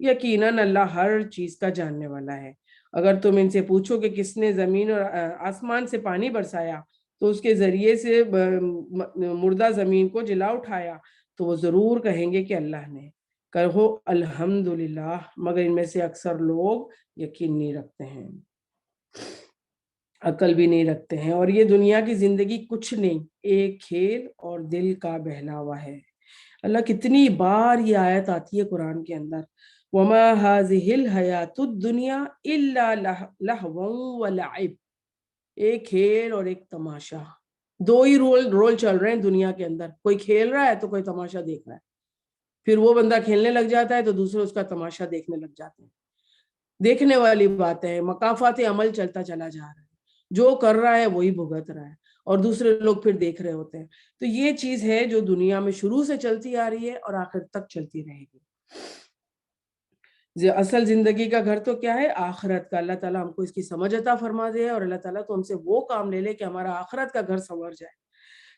یقیناً اللہ ہر چیز کا جاننے والا ہے۔ اگر تم ان سے پوچھو کہ کس نے زمین اور آسمان سے پانی برسایا تو اس کے ذریعے سے مردہ زمین کو جلا اٹھایا، تو وہ ضرور کہیں گے کہ اللہ نے۔ کہو الحمدللہ، مگر ان میں سے اکثر لوگ یقین نہیں رکھتے ہیں، عقل بھی نہیں رکھتے ہیں، اور یہ دنیا کی زندگی کچھ نہیں، ایک کھیل اور دل کا بہلاوا ہے۔ اللہ کتنی بار یہ آیت آتی ہے قرآن کے اندر، وَمَا هَذِهِ الْحَيَاةُ الدُّنْيَا إِلَّا لَهْوٌ وَلَعِبٌ، ایک کھیل اور ایک تماشا، دو ہی رول چل رہے ہیں دنیا کے اندر، کوئی کھیل رہا ہے تو کوئی تماشا دیکھ رہا ہے، پھر وہ بندہ کھیلنے لگ جاتا ہے تو دوسرے اس کا تماشا دیکھنے لگ جاتے ہیں۔ دیکھنے والی بات ہے، مقافات عمل چلتا چلا جا رہا ہے، جو کر رہا ہے وہی بھگت رہا ہے، اور دوسرے لوگ پھر دیکھ رہے ہوتے ہیں۔ تو یہ چیز ہے جو دنیا میں شروع سے چلتی آ رہی ہے اور آخر تک چلتی رہے گی۔ اصل زندگی کا گھر تو کیا ہے؟ آخرت کا۔ اللہ تعالیٰ ہم کو اس کی سمجھ عطا فرما دے، اور اللہ تعالیٰ تو ہم سے وہ کام لے لے کہ ہمارا آخرت کا گھر سنور جائے۔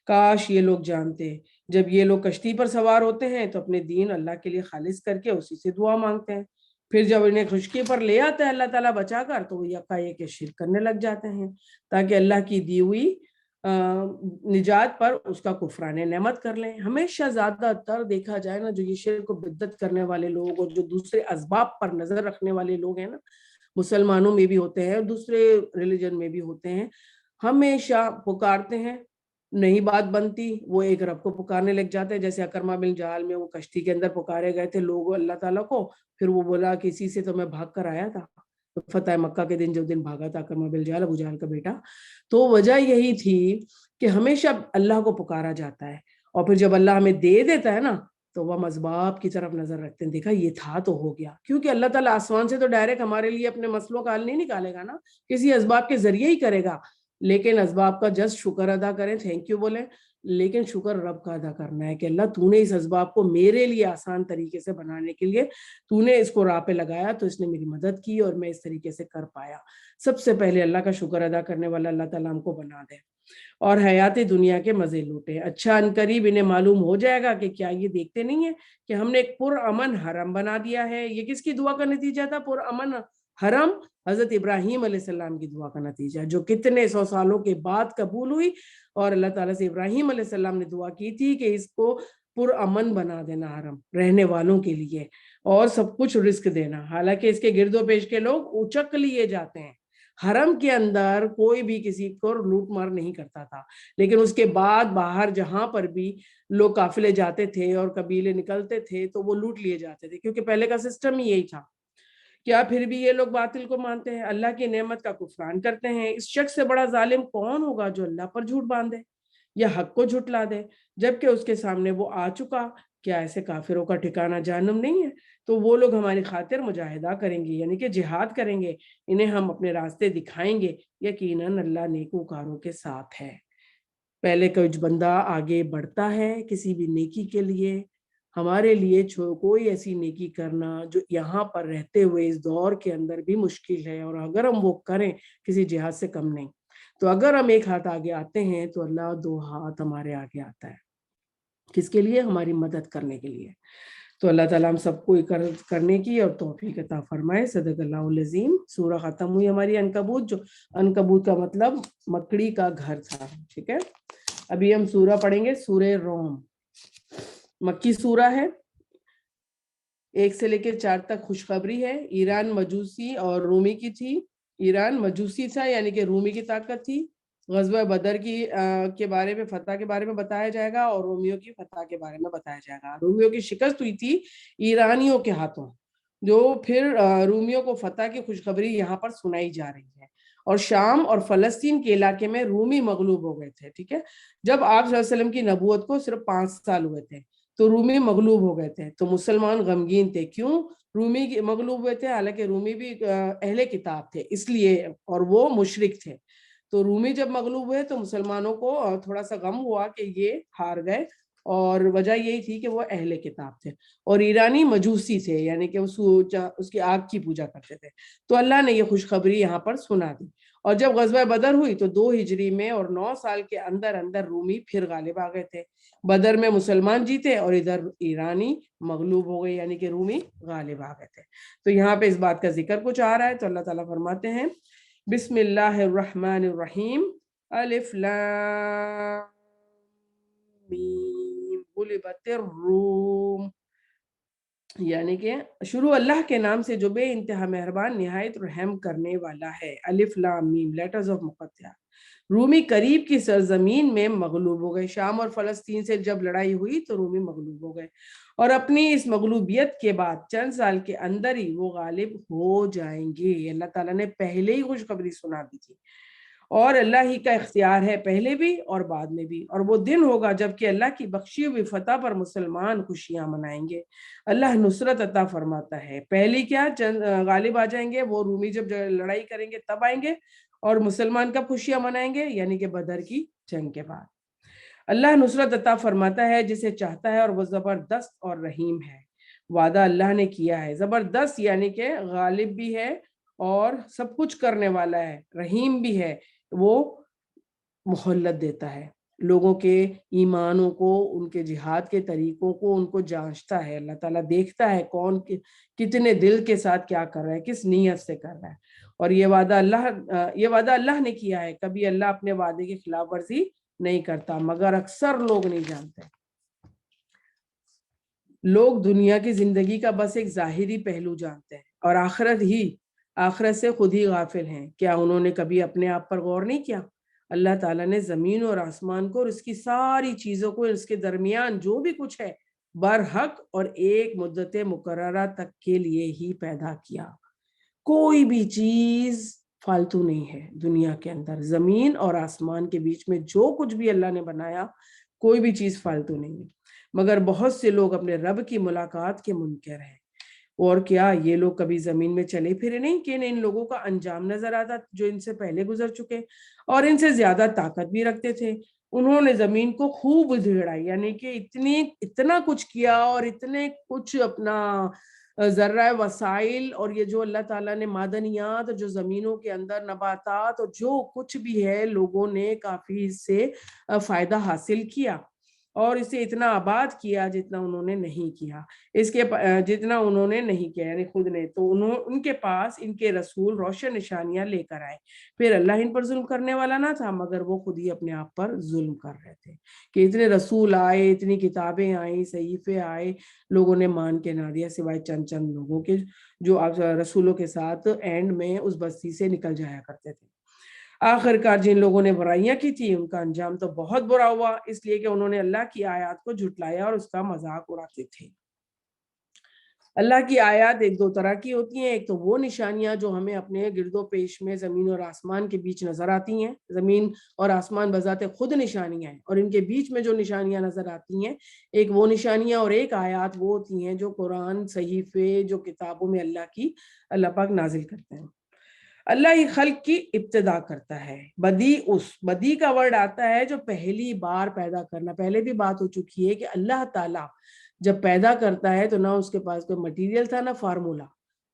کاش یہ لوگ جانتے، جب یہ لوگ کشتی پر سوار ہوتے ہیں تو اپنے دین اللہ کے لیے خالص کر کے اسی سے دعا مانگتے ہیں، پھر جب انہیں خشکی پر لے آتا ہے اللہ تعالیٰ بچا کر، تو وہ یکایک شرک کرنے لگ جاتے ہیں، تاکہ اللہ کی دی ہوئی نجات پر اس کا کفران نعمت کر لیں۔ ہمیشہ زیادہ تر دیکھا جائے نا، جو یہ شرک و بدعت کرنے والے لوگ اور جو دوسرے اسباب پر نظر رکھنے والے لوگ ہیں نا، مسلمانوں میں بھی ہوتے ہیں اور دوسرے ریلیجن میں بھی ہوتے ہیں، ہمیشہ پکارتے ہیں، نہیں بات بنتی، وہ ایک رب کو پکارنے لگ جاتے ہیں۔ جیسے اکرمہ بن جہل میں وہ کشتی کے اندر پکارے گئے تھے لوگ اللہ تعالیٰ کو، پھر وہ بولا کہ اسی سے تو میں بھاگ کر آیا تھا، فتح مکہ کے دن جو دن بھاگا تھا اکرمہ بن جہل، ابو جہل کا بیٹا۔ تو وجہ یہی تھی کہ ہمیشہ اللہ کو پکارا جاتا ہے، اور پھر جب اللہ ہمیں دے دیتا ہے نا تو وہ اسباب کی طرف نظر رکھتے ہیں، دیکھا یہ تھا تو ہو گیا، کیونکہ اللہ تعالیٰ آسمان سے تو ڈائریکٹ ہمارے لیے اپنے مسئلوں کا حل نہیں نکالے گا نا، کسی اسباب کے ذریعے ہی کرے گا، لیکن اسباب کا جسٹ شکر ادا کریں، تھینک یو بولیں، لیکن شکر رب کا ادا کرنا ہے کہ اللہ تو نے اس اسباب کو میرے لیے آسان طریقے سے بنانے کے لیے تو نے اس کو راہ پہ لگایا، تو اس نے میری مدد کی اور میں اس طریقے سے کر پایا۔ سب سے پہلے اللہ کا شکر ادا کرنے والا اللہ تعالیٰ ہم کو بنا دے، اور حیات دنیا کے مزے لوٹے۔ اچھا عنقریب انہیں معلوم ہو جائے گا کہ کیا یہ دیکھتے نہیں ہیں کہ ہم نے ایک پرامن حرم بنا دیا ہے۔ یہ کس کی دعا کا نتیجہ تھا؟ پرامن حرم حضرت ابراہیم علیہ السلام کی دعا کا نتیجہ، جو کتنے 100 سالوں کے بعد قبول ہوئی، اور اللہ تعالیٰ سے ابراہیم علیہ السلام نے دعا کی تھی کہ اس کو پرامن بنا دینا حرم رہنے والوں کے لیے، اور سب کچھ رزق دینا۔ حالانکہ اس کے گرد و پیش کے لوگ اچک لیے جاتے ہیں، حرم کے اندر کوئی بھی کسی کو لوٹ مار نہیں کرتا تھا، لیکن اس کے بعد باہر جہاں پر بھی لوگ قافلے جاتے تھے اور قبیلے نکلتے تھے تو وہ لوٹ لیے جاتے تھے، کیونکہ پہلے کا سسٹم ہی یہی تھا۔ کیا پھر بھی یہ لوگ باطل کو مانتے ہیں، اللہ کی نعمت کا کفران کرتے ہیں؟ اس شخص سے بڑا ظالم کون ہوگا جو اللہ پر جھوٹ باندھے یا حق کو جھٹلا دے جبکہ اس کے سامنے وہ آ چکا؟ کیا ایسے کافروں کا ٹھکانہ جہنم نہیں ہے؟ تو وہ لوگ ہماری خاطر مجاہدہ کریں گے، یعنی کہ جہاد کریں گے، انہیں ہم اپنے راستے دکھائیں گے، یقیناً اللہ نیکوکاروں کے ساتھ ہے۔ پہلے کچھ بندہ آگے بڑھتا ہے کسی بھی نیکی کے لیے، ہمارے لیے کوئی ایسی نیکی کرنا جو یہاں پر رہتے ہوئے اس دور کے اندر بھی مشکل ہے، اور اگر ہم وہ کریں کسی جہاد سے کم نہیں، تو اگر ہم ایک ہاتھ آگے آتے ہیں تو اللہ 2 ہاتھ ہمارے آگے آتا ہے، کس کے لیے؟ ہماری مدد کرنے کے لیے۔ تو اللہ تعالیٰ ہم سب کو کرنے کی اور توفیق عطا فرمائے۔ صدق اللہ العظیم۔ سورہ ختم ہوئی ہماری عنکبوت، جو عنکبوت کا مطلب مکڑی کا گھر تھا، ٹھیک ہے۔ ابھی ہم سورہ پڑھیں گے، سورہ روم، مکی سورہ ہے، 1 سے لے کے 4 تک خوشخبری ہے۔ ایران مجوسی اور رومی کی تھی، ایران مجوسی تھا یعنی کہ رومی کی طاقت تھی۔ غزوہ بدر کے بارے میں، فتح کے بارے میں بتایا جائے گا، اور رومیوں کی فتح کے بارے میں بتایا جائے گا۔ رومیوں کی شکست ہوئی تھی ایرانیوں کے ہاتھوں، جو پھر رومیوں کو فتح کی خوشخبری یہاں پر سنائی جا رہی ہے، اور شام اور فلسطین کے علاقے میں رومی مغلوب ہو گئے تھے، ٹھیک ہے۔ جب آپ صلی اللہ علیہ وسلم کی نبوت کو صرف 5 سال ہوئے تھے تو رومی مغلوب ہو گئے تھے، تو مسلمان غمگین تھے۔ کیوں رومی مغلوب ہوئے تھے؟ حالانکہ رومی بھی اہل کتاب تھے اس لیے، اور وہ مشرک تھے، تو رومی جب مغلوب ہوئے تو مسلمانوں کو تھوڑا سا غم ہوا کہ یہ ہار گئے، اور وجہ یہی تھی کہ وہ اہل کتاب تھے، اور ایرانی مجوسی تھے، یعنی کہ اس کی آگ کی پوجا کرتے تھے۔ تو اللہ نے یہ خوشخبری یہاں پر سنا دی، اور جب غزوہ بدر ہوئی تو 2 ہجری میں اور 9 سال کے اندر اندر رومی پھر غالب آ گئے تھے. بدر میں مسلمان جیتے اور ادھر ایرانی مغلوب ہو گئے، یعنی کہ رومی غالب آ گئے تھے. تو یہاں پہ اس بات کا ذکر کچھ آ رہا ہے. تو اللہ تعالیٰ فرماتے ہیں بسم اللہ الرحمن الرحیم الف لام میم غلبت الروم، یعنی کہ شروع اللہ کے نام سے جو بے انتہا مہربان نہایت رحم کرنے والا ہے. الف لام میم لیٹرز آف مقطعہ. رومی قریب کی سرزمین میں مغلوب ہو گئے. شام اور فلسطین سے جب لڑائی ہوئی تو رومی مغلوب ہو گئے اور اپنی اس مغلوبیت کے بعد چند سال کے اندر ہی وہ غالب ہو جائیں گے. اللہ تعالیٰ نے پہلے ہی خوشخبری سنا دی تھی اور اللہ ہی کا اختیار ہے پہلے بھی اور بعد میں بھی. اور وہ دن ہوگا جب کہ اللہ کی بخشی ہوئی فتح پر مسلمان خوشیاں منائیں گے. اللہ نصرت عطا فرماتا ہے. پہلی کیا غالب آ جائیں گے، وہ رومی جب لڑائی کریں گے تب آئیں گے، اور مسلمان کب خوشیاں منائیں گے، یعنی کہ بدر کی جنگ کے بعد. اللہ نصرت عطا فرماتا ہے جسے چاہتا ہے اور وہ زبردست اور رحیم ہے. وعدہ اللہ نے کیا ہے زبردست، یعنی کہ غالب بھی ہے اور سب کچھ کرنے والا ہے، رحیم بھی ہے. وہ مہلت دیتا ہے لوگوں کے ایمانوں کو، ان کے جہاد کے طریقوں کو، ان کو جانچتا ہے. اللہ تعالیٰ دیکھتا ہے کون کتنے دل کے ساتھ کیا کر رہا ہے، کس نیت سے کر رہا ہے. اور یہ وعدہ اللہ نے کیا ہے. کبھی اللہ اپنے وعدے کی خلاف ورزی نہیں کرتا، مگر اکثر لوگ نہیں جانتے. لوگ دنیا کی زندگی کا بس ایک ظاہری پہلو جانتے ہیں اور آخرت سے خود ہی غافل ہیں. کیا انہوں نے کبھی اپنے آپ پر غور نہیں کیا؟ اللہ تعالیٰ نے زمین اور آسمان کو اور اس کی ساری چیزوں کو، اس کے درمیان جو بھی کچھ ہے، برحق اور ایک مدت مقررہ تک کے لیے ہی پیدا کیا. کوئی بھی چیز فالتو نہیں ہے دنیا کے اندر. زمین اور آسمان کے بیچ میں جو کچھ بھی اللہ نے بنایا، کوئی بھی چیز فالتو نہیں ہے. مگر بہت سے لوگ اپنے رب کی ملاقات کے منکر ہیں. اور کیا یہ لوگ کبھی زمین میں چلے پھرے نہیں کہ ان لوگوں کا انجام نظر آتا جو ان سے پہلے گزر چکے اور ان سے زیادہ طاقت بھی رکھتے تھے. انہوں نے زمین کو خوب ادھیڑائی، یعنی کہ اتنا کچھ کیا اور اتنے کچھ اپنا ذرائع وسائل اور یہ جو اللہ تعالیٰ نے معدنیات، جو زمینوں کے اندر نباتات اور جو کچھ بھی ہے، لوگوں نے کافی اس سے فائدہ حاصل کیا اور اسے اتنا آباد کیا جتنا انہوں نے نہیں کیا. جتنا انہوں نے نہیں کیا یعنی خود نے. تو ان کے پاس ان کے رسول روشن نشانیاں لے کر آئے. پھر اللہ ان پر ظلم کرنے والا نہ تھا، مگر وہ خود ہی اپنے آپ پر ظلم کر رہے تھے کہ اتنے رسول آئے، اتنی کتابیں آئیں، صحیفے آئے، لوگوں نے مان کے نہ دیا سوائے چند لوگوں کے جو رسولوں کے ساتھ اینڈ میں اس بستی سے نکل جایا کرتے تھے. آخر کار جن لوگوں نے برائیاں کی تھی ان کا انجام تو بہت برا ہوا، اس لیے کہ انہوں نے اللہ کی آیات کو جھٹلایا اور اس کا مذاق اڑاتے تھے. اللہ کی آیات ایک دو طرح کی ہوتی ہیں. ایک تو وہ نشانیاں جو ہمیں اپنے گرد و پیش میں زمین اور آسمان کے بیچ نظر آتی ہیں. زمین اور آسمان بذات خود نشانیاں ہیں اور ان کے بیچ میں جو نشانیاں نظر آتی ہیں، ایک وہ نشانیاں اور ایک آیات وہ ہوتی ہیں جو قرآن، صحیفے، جو کتابوں میں اللہ پاک نازل کرتے ہیں. اللہ ہی خلق کی ابتدا کرتا ہے. بدی کا ورڈ آتا ہے جو پہلی بار پیدا کرنا. پہلے بھی بات ہو چکی ہے کہ اللہ تعالیٰ جب پیدا کرتا ہے تو نہ اس کے پاس کوئی مٹیریل تھا، نہ فارمولا،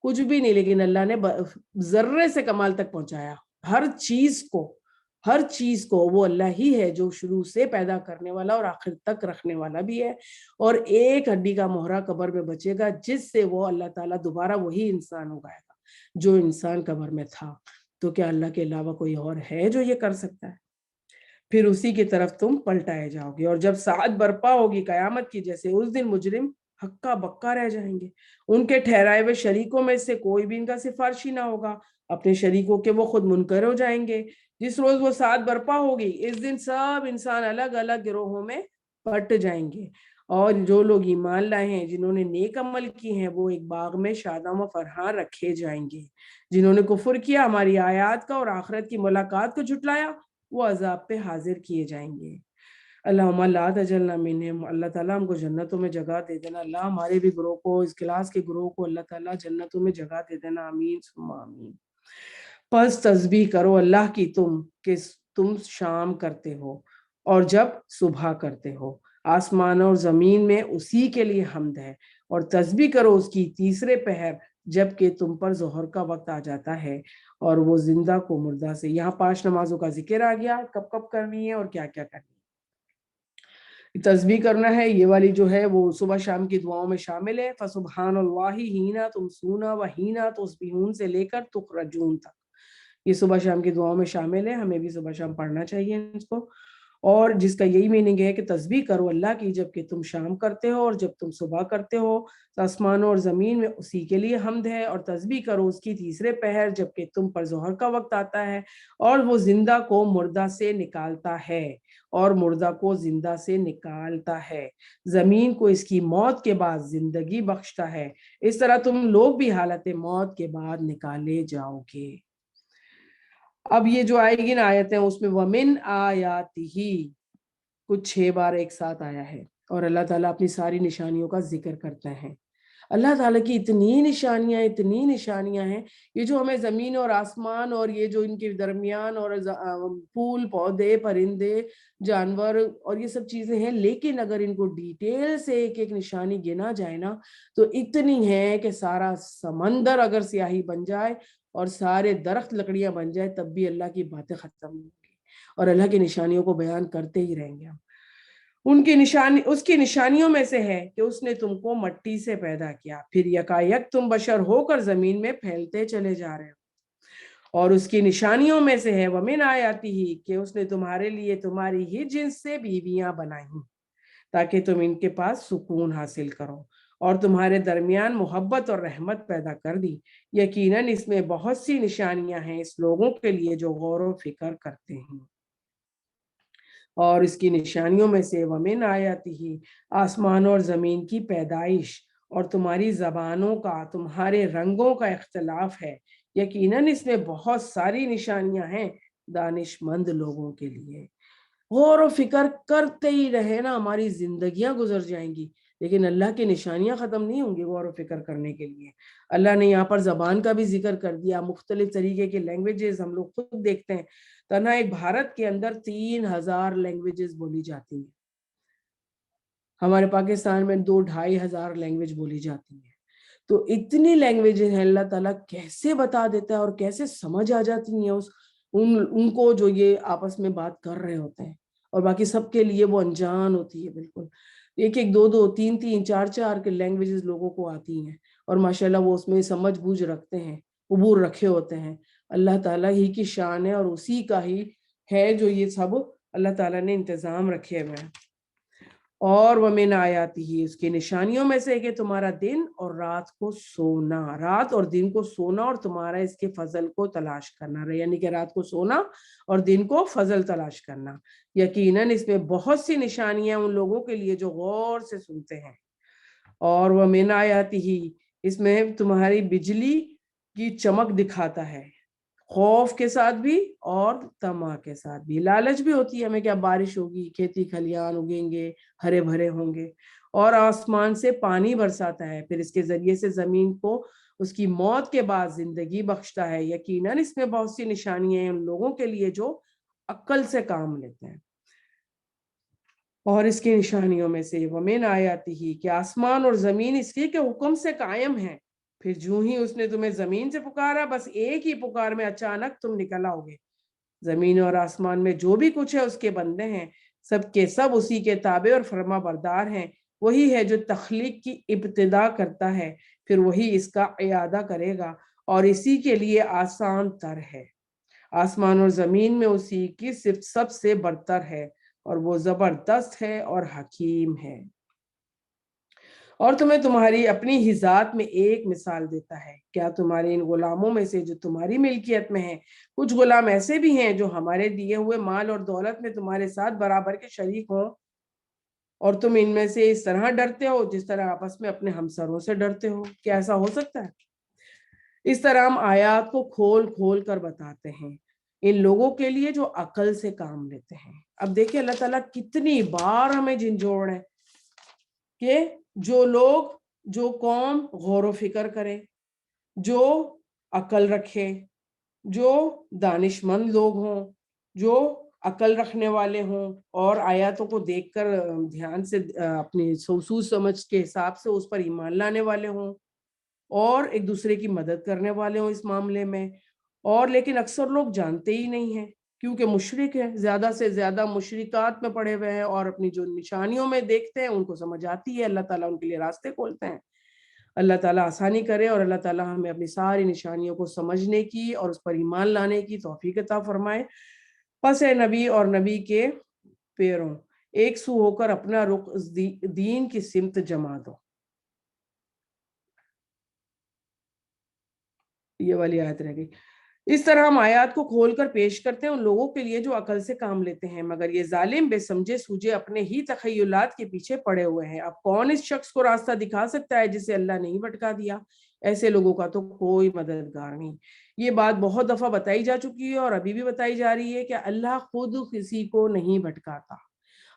کچھ بھی نہیں، لیکن اللہ نے ذرے سے کمال تک پہنچایا. ہر چیز کو وہ اللہ ہی ہے جو شروع سے پیدا کرنے والا اور آخر تک رکھنے والا بھی ہے. اور ایک ہڈی کا مہرہ قبر میں بچے گا جس سے وہ اللہ تعالیٰ دوبارہ وہی انسان اگائے گا جو انسان قبر میں تھا. تو کیا اللہ کے علاوہ کوئی اور ہے جو یہ کر سکتا ہے؟ پھر اسی کی طرف تم پلٹائے جاؤ گے. اور جب ساعت برپا ہوگی قیامت کی جیسے، اس دن مجرم ہکا بکا رہ جائیں گے. ان کے ٹھہرائے ہوئے شریکوں میں سے کوئی بھی ان کا سفارشی نہ ہوگا. اپنے شریکوں کے وہ خود منکر ہو جائیں گے. جس روز وہ ساعت برپا ہوگی اس دن سب انسان الگ الگ گروہوں میں پٹ جائیں گے. اور جو لوگ ایمان لائے ہیں، جنہوں نے نیک عمل کی ہیں، وہ ایک باغ میں شاداں و فرحاں رکھے جائیں گے. جنہوں نے کفر کیا، ہماری آیات کا اور آخرت کی ملاقات کو جھٹلایا، وہ عذاب پہ حاضر کیے جائیں گے. اللہم لا تجلنا منہم. اللہ تعالیٰ ہم کو جنتوں میں جگہ دے دینا. اللہ ہمارے بھی گروہ کو، اس کلاس کے گروہ کو اللہ تعالیٰ جنتوں میں جگہ دے دینا. آمین ثم آمین. پس تسبیح کرو اللہ کی کہ تم شام کرتے ہو اور جب صبح کرتے ہو. آسمان اور زمین میں اسی کے لیے حمد ہے. اور تسبیح کرو اس کی تیسرے پہر جبکہ تم پر ظہر کا وقت آ جاتا ہے اور وہ زندہ کو مردہ سے. یہاں 5 نمازوں کا ذکر آ گیا، کب کب کرنی ہے اور کیا کیا کرنی ہے. تسبیح کرنا ہے، یہ والی جو ہے وہ صبح شام کی دعاؤں میں شامل ہے. فسبحان اللہ حین تمسون و حین تصبحون سے لے کر تخرجون تک یہ صبح شام کی دعاؤں میں شامل ہے. ہمیں بھی صبح شام پڑھنا چاہیے اس کو، اور جس کا یہی میننگ ہے کہ تسبیح کرو اللہ کی جب کہ تم شام کرتے ہو اور جب تم صبح کرتے ہو. تو آسمانوں اور زمین میں اسی کے لیے حمد ہے، اور تسبیح کرو اس کی تیسرے پہر جب کہ تم پر ظہر کا وقت آتا ہے اور وہ زندہ کو مردہ سے نکالتا ہے اور مردہ کو زندہ سے نکالتا ہے. زمین کو اس کی موت کے بعد زندگی بخشتا ہے، اس طرح تم لوگ بھی حالت موت کے بعد نکالے جاؤ گے. اب یہ جو آئے گی نا آیتیں، اس میں وَمِنْ آیَاتِهِ کچھ 6 بار ایک ساتھ آیا ہے، اور اللہ تعالیٰ اپنی ساری نشانیوں کا ذکر کرتا ہے. اللہ تعالیٰ کی اتنی نشانیاں ہیں، یہ جو ہمیں زمین اور آسمان اور یہ جو ان کے درمیان اور پھول پودے پرندے جانور اور یہ سب چیزیں ہیں، لیکن اگر ان کو ڈیٹیل سے ایک ایک نشانی گنا جائے نا تو اتنی ہے کہ سارا سمندر اگر سیاہی بن جائے اور سارے درخت لکڑیاں بن جائے تب بھی اللہ کی باتیں ختم نہیں ہوگی، اور اللہ کی نشانیوں کو بیان کرتے ہی رہیں گے ہم. اس کی نشانیوں میں سے ہے کہ اس نے تم کو مٹی سے پیدا کیا، پھر یکایک تم بشر ہو کر زمین میں پھیلتے چلے جا رہے ہو. اور اس کی نشانیوں میں سے ہے وَمِنْ آیَاتِهِ کہ اس نے تمہارے لیے تمہاری ہی جنس سے بیویاں بنائیں تاکہ تم ان کے پاس سکون حاصل کرو، اور تمہارے درمیان محبت اور رحمت پیدا کر دی. یقیناً اس میں بہت سی نشانیاں ہیں اس لوگوں کے لیے جو غور و فکر کرتے ہیں. اور اس کی نشانیوں میں سے وَمِنْ آیَاتِهِ آسمان اور زمین کی پیدائش اور تمہاری زبانوں کا تمہارے رنگوں کا اختلاف ہے. یقیناً اس میں بہت ساری نشانیاں ہیں دانش مند لوگوں کے لیے. غور و فکر کرتے ہی رہے نا، ہماری زندگیاں گزر جائیں گی لیکن اللہ کی نشانیاں ختم نہیں ہوں گی غور و فکر کرنے کے لیے. اللہ نے یہاں پر زبان کا بھی ذکر کر دیا، مختلف طریقے کے لینگویجز ہم لوگ خود دیکھتے ہیں. تنہا ایک بھارت کے اندر 3000 لینگویجز بولی جاتی ہیں. ہمارے پاکستان میں 2-2500 لینگویج بولی جاتی ہیں. تو اتنی لینگویجز ہیں، اللہ تعالیٰ کیسے بتا دیتا ہے اور کیسے سمجھ آ جاتی ہیں ان کو جو یہ آپس میں بات کر رہے ہوتے ہیں، اور باقی سب کے لیے وہ انجان ہوتی ہے بالکل. 1-1 2-2 3-3 4-4 کے لینگویجز لوگوں کو آتی ہیں، اور ماشاءاللہ وہ اس میں سمجھ بوجھ رکھتے ہیں، عبور رکھے ہوتے ہیں. اللہ تعالیٰ ہی کی شان ہے اور اسی کا ہی ہے جو یہ سب اللہ تعالیٰ نے انتظام رکھے ہوئے ہیں. اور وَمِنْ آیَاتِهِ اس کی نشانیوں میں سے کہ تمہارا دن اور رات کو سونا، رات اور دن کو سونا اور تمہارا اس کے فضل کو تلاش کرنا، یعنی کہ رات کو سونا اور دن کو فضل تلاش کرنا. یقیناً اس میں بہت سی نشانیاں ان لوگوں کے لیے جو غور سے سنتے ہیں. اور وَمِنْ آیَاتِهِ اس میں تمہاری بجلی کی چمک دکھاتا ہے، خوف کے ساتھ بھی اور طمع کے ساتھ بھی. لالچ بھی ہوتی ہے ہمیں کہ اب بارش ہوگی، کھیتی کھلیان اگیں گے، ہرے بھرے ہوں گے. اور آسمان سے پانی برساتا ہے، پھر اس کے ذریعے سے زمین کو اس کی موت کے بعد زندگی بخشتا ہے. یقیناً اس میں بہت سی نشانیاں ہیں ان لوگوں کے لیے جو عقل سے کام لیتے ہیں. اور اس کی نشانیوں میں سے وَمِنْ آیَاتِهِ کہ آسمان اور زمین اس کے حکم سے قائم ہیں. پھر جو ہی اس نے تمہیں زمین سے پکارا، بس ایک ہی پکار میں اچانک تم نکل آؤ گے. زمین اور آسمان میں جو بھی کچھ ہے اس کے بندے ہیں، سب کے سب اسی کے تابع اور فرما بردار ہیں. وہی ہے جو تخلیق کی ابتدا کرتا ہے، پھر وہی اس کا اعادہ کرے گا، اور اسی کے لیے آسان تر ہے. آسمان اور زمین میں اسی کی صرف سب سے برتر ہے، اور وہ زبردست ہے اور حکیم ہے. اور تمہیں تمہاری اپنی ہی ذات میں ایک مثال دیتا ہے. کیا تمہارے ان غلاموں میں سے جو تمہاری ملکیت میں ہیں کچھ غلام ایسے بھی ہیں جو ہمارے دیے ہوئے مال اور دولت میں تمہارے ساتھ برابر کے شریک ہوں، اور تم ان میں سے اس طرح ڈرتے ہو جس طرح آپس میں اپنے ہمسروں سے ڈرتے ہو؟ کیا ایسا ہو سکتا ہے؟ اس طرح ہم آیات کو کھول کھول کر بتاتے ہیں ان لوگوں کے لیے جو عقل سے کام لیتے ہیں. اب دیکھیں اللہ تعالیٰ کتنی بار ہمیں جھنجھوڑ ہے کہ جو لوگ، جو قوم غور و فکر کرے، جو عقل رکھے، جو دانش مند لوگ ہوں، جو عقل رکھنے والے ہوں اور آیاتوں کو دیکھ کر دھیان سے اپنی سوچ سمجھ کے حساب سے اس پر ایمان لانے والے ہوں، اور ایک دوسرے کی مدد کرنے والے ہوں اس معاملے میں. اور لیکن اکثر لوگ جانتے ہی نہیں ہیں کیونکہ مشرک ہیں، زیادہ سے زیادہ مشرکات میں پڑے ہوئے ہیں اور اپنی جو نشانیوں میں دیکھتے ہیں ان کو سمجھ آتی ہے. اللہ تعالیٰ ان کے لیے راستے کھولتے ہیں. اللہ تعالیٰ آسانی کرے اور اللہ تعالیٰ ہمیں اپنی ساری نشانیوں کو سمجھنے کی اور اس پر ایمان لانے کی توفیق عطا فرمائے. پس اے نبی اور نبی کے پیروں، ایک سو ہو کر اپنا رخ دین کی سمت جما دو. یہ والی آیت رہ گئی. اس طرح ہم آیات کو کھول کر پیش کرتے ہیں ان لوگوں کے لیے جو عقل سے کام لیتے ہیں، مگر یہ ظالم بے سمجھے سوجے اپنے ہی تخیلات کے پیچھے پڑے ہوئے ہیں. اب کون اس شخص کو راستہ دکھا سکتا ہے جسے اللہ نہیں بھٹکا دیا؟ ایسے لوگوں کا تو کوئی مددگار نہیں. یہ بات بہت دفعہ بتائی جا چکی ہے اور ابھی بھی بتائی جا رہی ہے کہ اللہ خود کسی کو نہیں بھٹکاتا.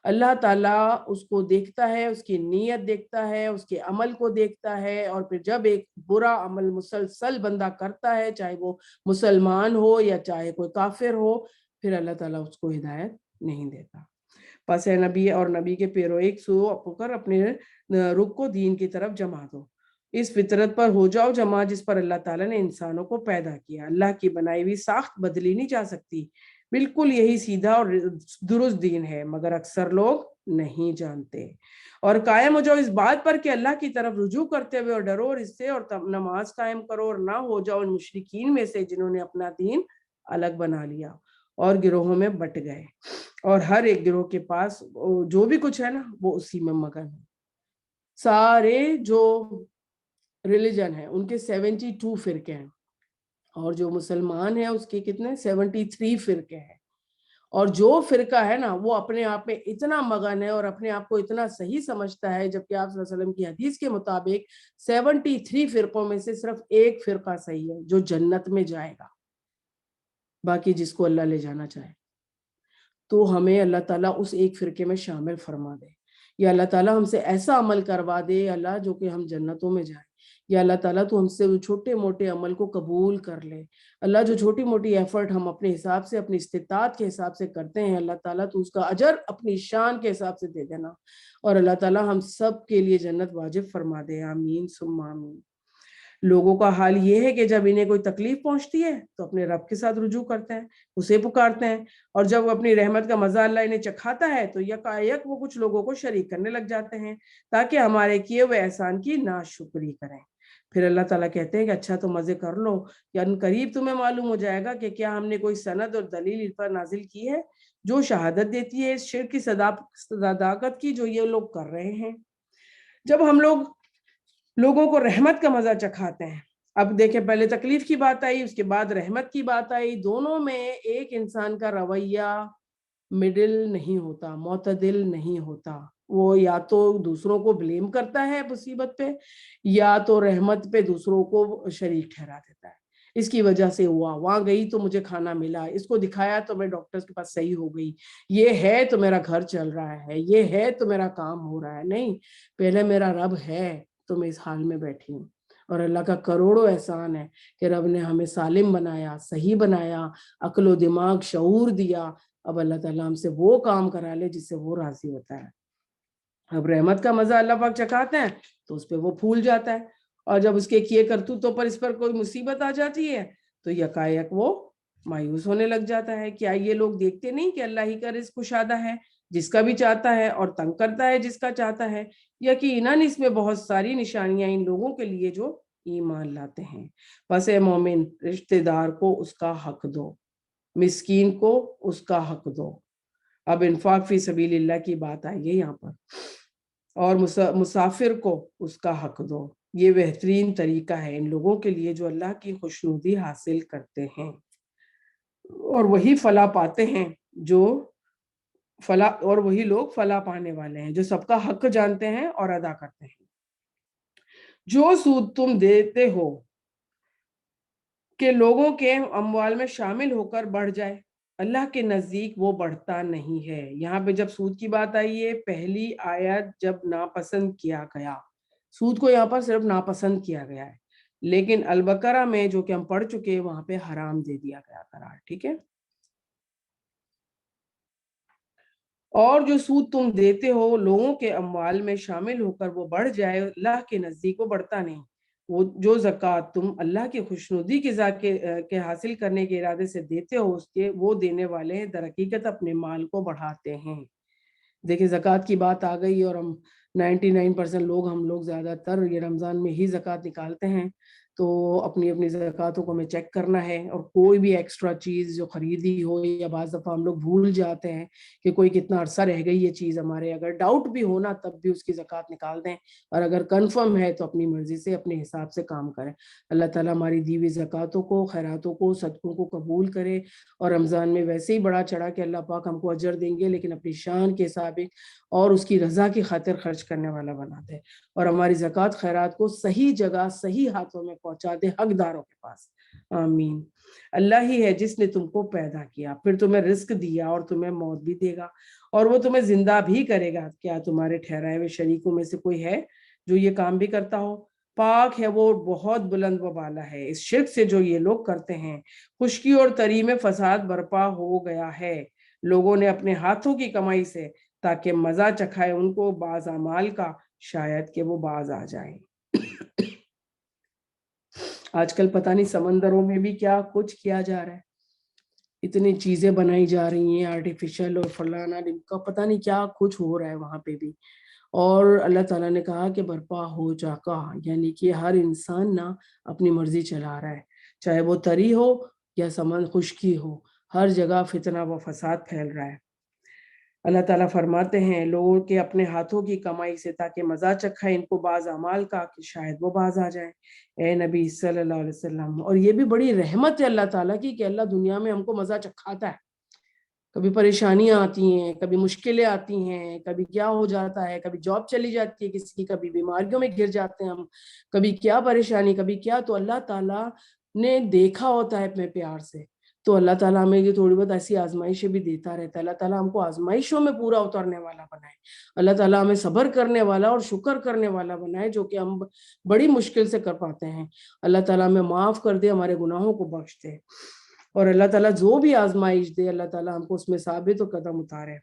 اللہ تعالیٰ اس کو دیکھتا ہے، اس کی نیت دیکھتا ہے، اس کے عمل کو دیکھتا ہے، اور پھر جب ایک برا عمل مسلسل بندہ کرتا ہے، چاہے وہ مسلمان ہو یا چاہے کوئی کافر ہو، پھر اللہ تعالیٰ اس کو ہدایت نہیں دیتا. پس اے نبی اور نبی کے پیرو، ایک سو ہو کر اپنے رخ کو دین کی طرف جما دو. اس فطرت پر ہو جاؤ جمع جس پر اللہ تعالیٰ نے انسانوں کو پیدا کیا. اللہ کی بنائی ہوئی ساخت بدلی نہیں جا سکتی. بالکل یہی سیدھا اور درست دین ہے، مگر اکثر لوگ نہیں جانتے. اور قائم ہو جاؤ اس بات پر کہ اللہ کی طرف رجوع کرتے ہوئے اور ڈرو اور اس سے، اور نماز قائم کرو اور نہ ہو جاؤ ان مشرکین میں سے جنہوں نے اپنا دین الگ بنا لیا اور گروہوں میں بٹ گئے، اور ہر ایک گروہ کے پاس جو بھی کچھ ہے نا وہ اسی میں مگن ہے. سارے جو ریلیجن ہیں ان کے 72 فرقے ہیں، اور جو مسلمان ہیں اس کے کتنے 73 فرقے ہیں. اور جو فرقہ ہے نا وہ اپنے آپ میں اتنا مگن ہے اور اپنے آپ کو اتنا صحیح سمجھتا ہے، جبکہ آپ صلی اللہ علیہ وسلم کی حدیث کے مطابق 73 فرقوں میں سے صرف ایک فرقہ صحیح ہے جو جنت میں جائے گا، باقی جس کو اللہ لے جانا چاہے. تو ہمیں اللہ تعالیٰ اس ایک فرقے میں شامل فرما دے، یا اللہ تعالیٰ ہم سے ایسا عمل کروا دے اللہ جو کہ ہم جنتوں میں جائیں. یا اللہ تعالیٰ تو ہم سے چھوٹے موٹے عمل کو قبول کر لے. اللہ جو چھوٹی موٹی ایفرٹ ہم اپنے حساب سے، اپنی استطاعت کے حساب سے کرتے ہیں، اللہ تعالیٰ تو اس کا اجر اپنی شان کے حساب سے دے دینا. اور اللہ تعالیٰ ہم سب کے لیے جنت واجب فرما دے. آمین ثم آمین. لوگوں کا حال یہ ہے کہ جب انہیں کوئی تکلیف پہنچتی ہے تو اپنے رب کے ساتھ رجوع کرتے ہیں، اسے پکارتے ہیں، اور جب وہ اپنی رحمت کا مزہ اللہ انہیں چکھاتا ہے تو یکایک وہ کچھ لوگوں کو شریک کرنے لگ جاتے ہیں تاکہ ہمارے کیے ہوئے احسان کی ناشکری کریں. پھر اللہ تعالیٰ کہتے ہیں کہ اچھا تو مزے کر لو، یا ان قریب تمہیں معلوم ہو جائے گا کہ کیا ہم نے کوئی سند اور دلیل اس پر نازل کی ہے جو شہادت دیتی ہے اس شرک کی صداقت کی جو یہ لوگ کر رہے ہیں. جب ہم لوگوں کو رحمت کا مزہ چکھاتے ہیں، اب دیکھیں پہلے تکلیف کی بات آئی، اس کے بعد رحمت کی بات آئی، دونوں میں ایک انسان کا رویہ مڈل نہیں ہوتا، معتدل نہیں ہوتا. وہ یا تو دوسروں کو بلیم کرتا ہے مصیبت پہ، یا تو رحمت پہ دوسروں کو شریک ٹھہرا دیتا ہے. اس کی وجہ سے ہوا، وہاں گئی تو مجھے کھانا ملا، اس کو دکھایا تو میں ڈاکٹر کے پاس صحیح ہو گئی، یہ ہے تو میرا گھر چل رہا ہے، یہ ہے تو میرا کام ہو رہا ہے. نہیں، پہلے میرا رب ہے تو میں اس حال میں بیٹھی ہوں. اور اللہ کا کروڑوں احسان ہے کہ رب نے ہمیں سالم بنایا، صحیح بنایا، عقل و دماغ، شعور دیا. اب اللہ تعالیٰ ہم سے وہ کام کرا لے جس سے وہ راضی ہوتا ہے. اب رحمت کا مزہ اللہ پاک چکھاتے ہیں تو اس پہ وہ پھول جاتا ہے، اور جب اس کے کیے کرتوتوں پر اس پر کوئی مصیبت آ جاتی ہے تو یکایک وہ مایوس ہونے لگ جاتا ہے. کیا یہ لوگ دیکھتے نہیں کہ اللہ ہی کا رزق کشادہ ہے جس کا بھی چاہتا ہے، اور تنگ کرتا ہے جس کا چاہتا ہے؟ یقیناً اس میں بہت ساری نشانیاں ان لوگوں کے لیے جو ایمان لاتے ہیں. پس اے مومن، رشتہ دار کو اس کا حق دو، مسکین کو اس کا حق دو. اب انفاق فی سبیل اللہ کی بات آئی ہے یہاں پر. اور مسافر کو اس کا حق دو. یہ بہترین طریقہ ہے ان لوگوں کے لیے جو اللہ کی خوشنودی حاصل کرتے ہیں، اور وہی فلاح پاتے ہیں جو فلاح، اور وہی لوگ فلاح پانے والے ہیں جو سب کا حق جانتے ہیں اور ادا کرتے ہیں. جو سود تم دیتے ہو کہ لوگوں کے اموال میں شامل ہو کر بڑھ جائے، اللہ کے نزدیک وہ بڑھتا نہیں ہے. یہاں پہ جب سود کی بات آئی ہے، پہلی آیت جب ناپسند کیا گیا، سود کو یہاں پر صرف ناپسند کیا گیا ہے، لیکن البقرہ میں جو کہ ہم پڑھ چکے وہاں پہ حرام دے دیا گیا قرار. ٹھیک ہے. اور جو سود تم دیتے ہو لوگوں کے اموال میں شامل ہو کر وہ بڑھ جائے، اللہ کے نزدیک وہ بڑھتا نہیں. وہ جو زکوٰۃ تم اللہ کی خوشنودی کے حاصل کرنے کے ارادے سے دیتے ہو اس کے وہ دینے والے ہیں در حقیقت اپنے مال کو بڑھاتے ہیں۔ دیکھیں زکوٰۃ کی بات آ گئی اور ہم 99% ہم لوگ زیادہ تر یہ رمضان میں ہی زکوٰۃ نکالتے ہیں، تو اپنی اپنی زکوٰۃوں کو ہمیں چیک کرنا ہے، اور کوئی بھی ایکسٹرا چیز جو خریدی ہو، یا بعض دفعہ ہم لوگ بھول جاتے ہیں کہ کوئی کتنا عرصہ رہ گئی یہ چیز ہمارے، اگر ڈاؤٹ بھی ہونا تب بھی اس کی زکوٰۃ نکال دیں، اور اگر کنفرم ہے تو اپنی مرضی سے اپنے حساب سے کام کریں۔ اللہ تعالیٰ ہماری دی ہوئی زکوٰۃوں کو، خیراتوں کو، صدقوں کو قبول کرے، اور رمضان میں ویسے ہی بڑا چڑھا کہ اللہ پاک ہم کو اجر دیں گے، لیکن اپنی شان کے حساب اور اس کی رضا کی خاطر خرچ کرنے والا بنا دے، اور ہماری زکوٰۃ خیرات کو صحیح جگہ صحیح ہاتھوں میں پہنچا دے، حقداروں کے پاس۔ آمین۔ اللہ ہی ہے جس نے تم کو پیدا کیا، پھر تمہیں رزق دیا، اور تمہیں موت بھی دے گا، اور وہ تمہیں زندہ بھی کرے گا۔ کیا تمہارے ٹھہرائے ہوئے شریکوں میں سے کوئی ہے جو یہ کام بھی کرتا ہو؟ پاک ہے وہ، بہت بلند و بالا ہے اس شرک سے جو یہ لوگ کرتے ہیں۔ خشکی اور تری میں فساد برپا ہو گیا ہے، لوگوں نے اپنے ہاتھوں کی کمائی سے تاکہ مزہ چکھائے ان کو بعض اعمال کا، شاید کہ وہ باز آ جائیں۔ آج کل پتہ نہیں سمندروں میں بھی کیا کچھ کیا جا رہا ہے، اتنی چیزیں بنائی جا رہی ہیں آرٹیفیشل اور فلانا ڈمکا، پتہ نہیں کیا کچھ ہو رہا ہے وہاں پہ بھی۔ اور اللہ تعالیٰ نے کہا کہ برپا ہو جاکا، یعنی کہ ہر انسان نہ اپنی مرضی چلا رہا ہے، چاہے وہ تری ہو یا سمندر خشکی ہو، ہر جگہ فتنہ و فساد پھیل رہا ہے۔ اللہ تعالیٰ فرماتے ہیں لوگوں کے اپنے ہاتھوں کی کمائی سے تاکہ مزہ چکھائے ان کو بعض اعمال کا، کہ شاید وہ باز آ جائیں۔ اے نبی صلی اللہ علیہ وسلم، اور یہ بھی بڑی رحمت ہے اللہ تعالیٰ کی کہ اللہ دنیا میں ہم کو مزہ چکھاتا ہے۔ کبھی پریشانیاں آتی ہیں، کبھی مشکلیں آتی ہیں، کبھی کیا ہو جاتا ہے، کبھی جاب چلی جاتی ہے کسی کی، کبھی بیماریوں میں گر جاتے ہیں ہم، کبھی کیا پریشانی، کبھی کیا، تو اللہ تعالیٰ نے دیکھا ہوتا ہے اپنے پیار سے، تو اللہ تعالیٰ ہمیں یہ تھوڑی بہت ایسی آزمائشیں بھی دیتا رہتا ہے۔ اللہ تعالیٰ ہم کو آزمائشوں میں پورا اترنے والا بنائے، اللہ تعالیٰ ہمیں صبر کرنے والا اور شکر کرنے والا بنائے، جو کہ ہم بڑی مشکل سے کر پاتے ہیں۔ اللہ تعالیٰ ہمیں معاف کر دے، ہمارے گناہوں کو بخش دے، اور اللہ تعالیٰ جو بھی آزمائش دے اللہ تعالیٰ ہم کو اس میں ثابت و قدم اتارے۔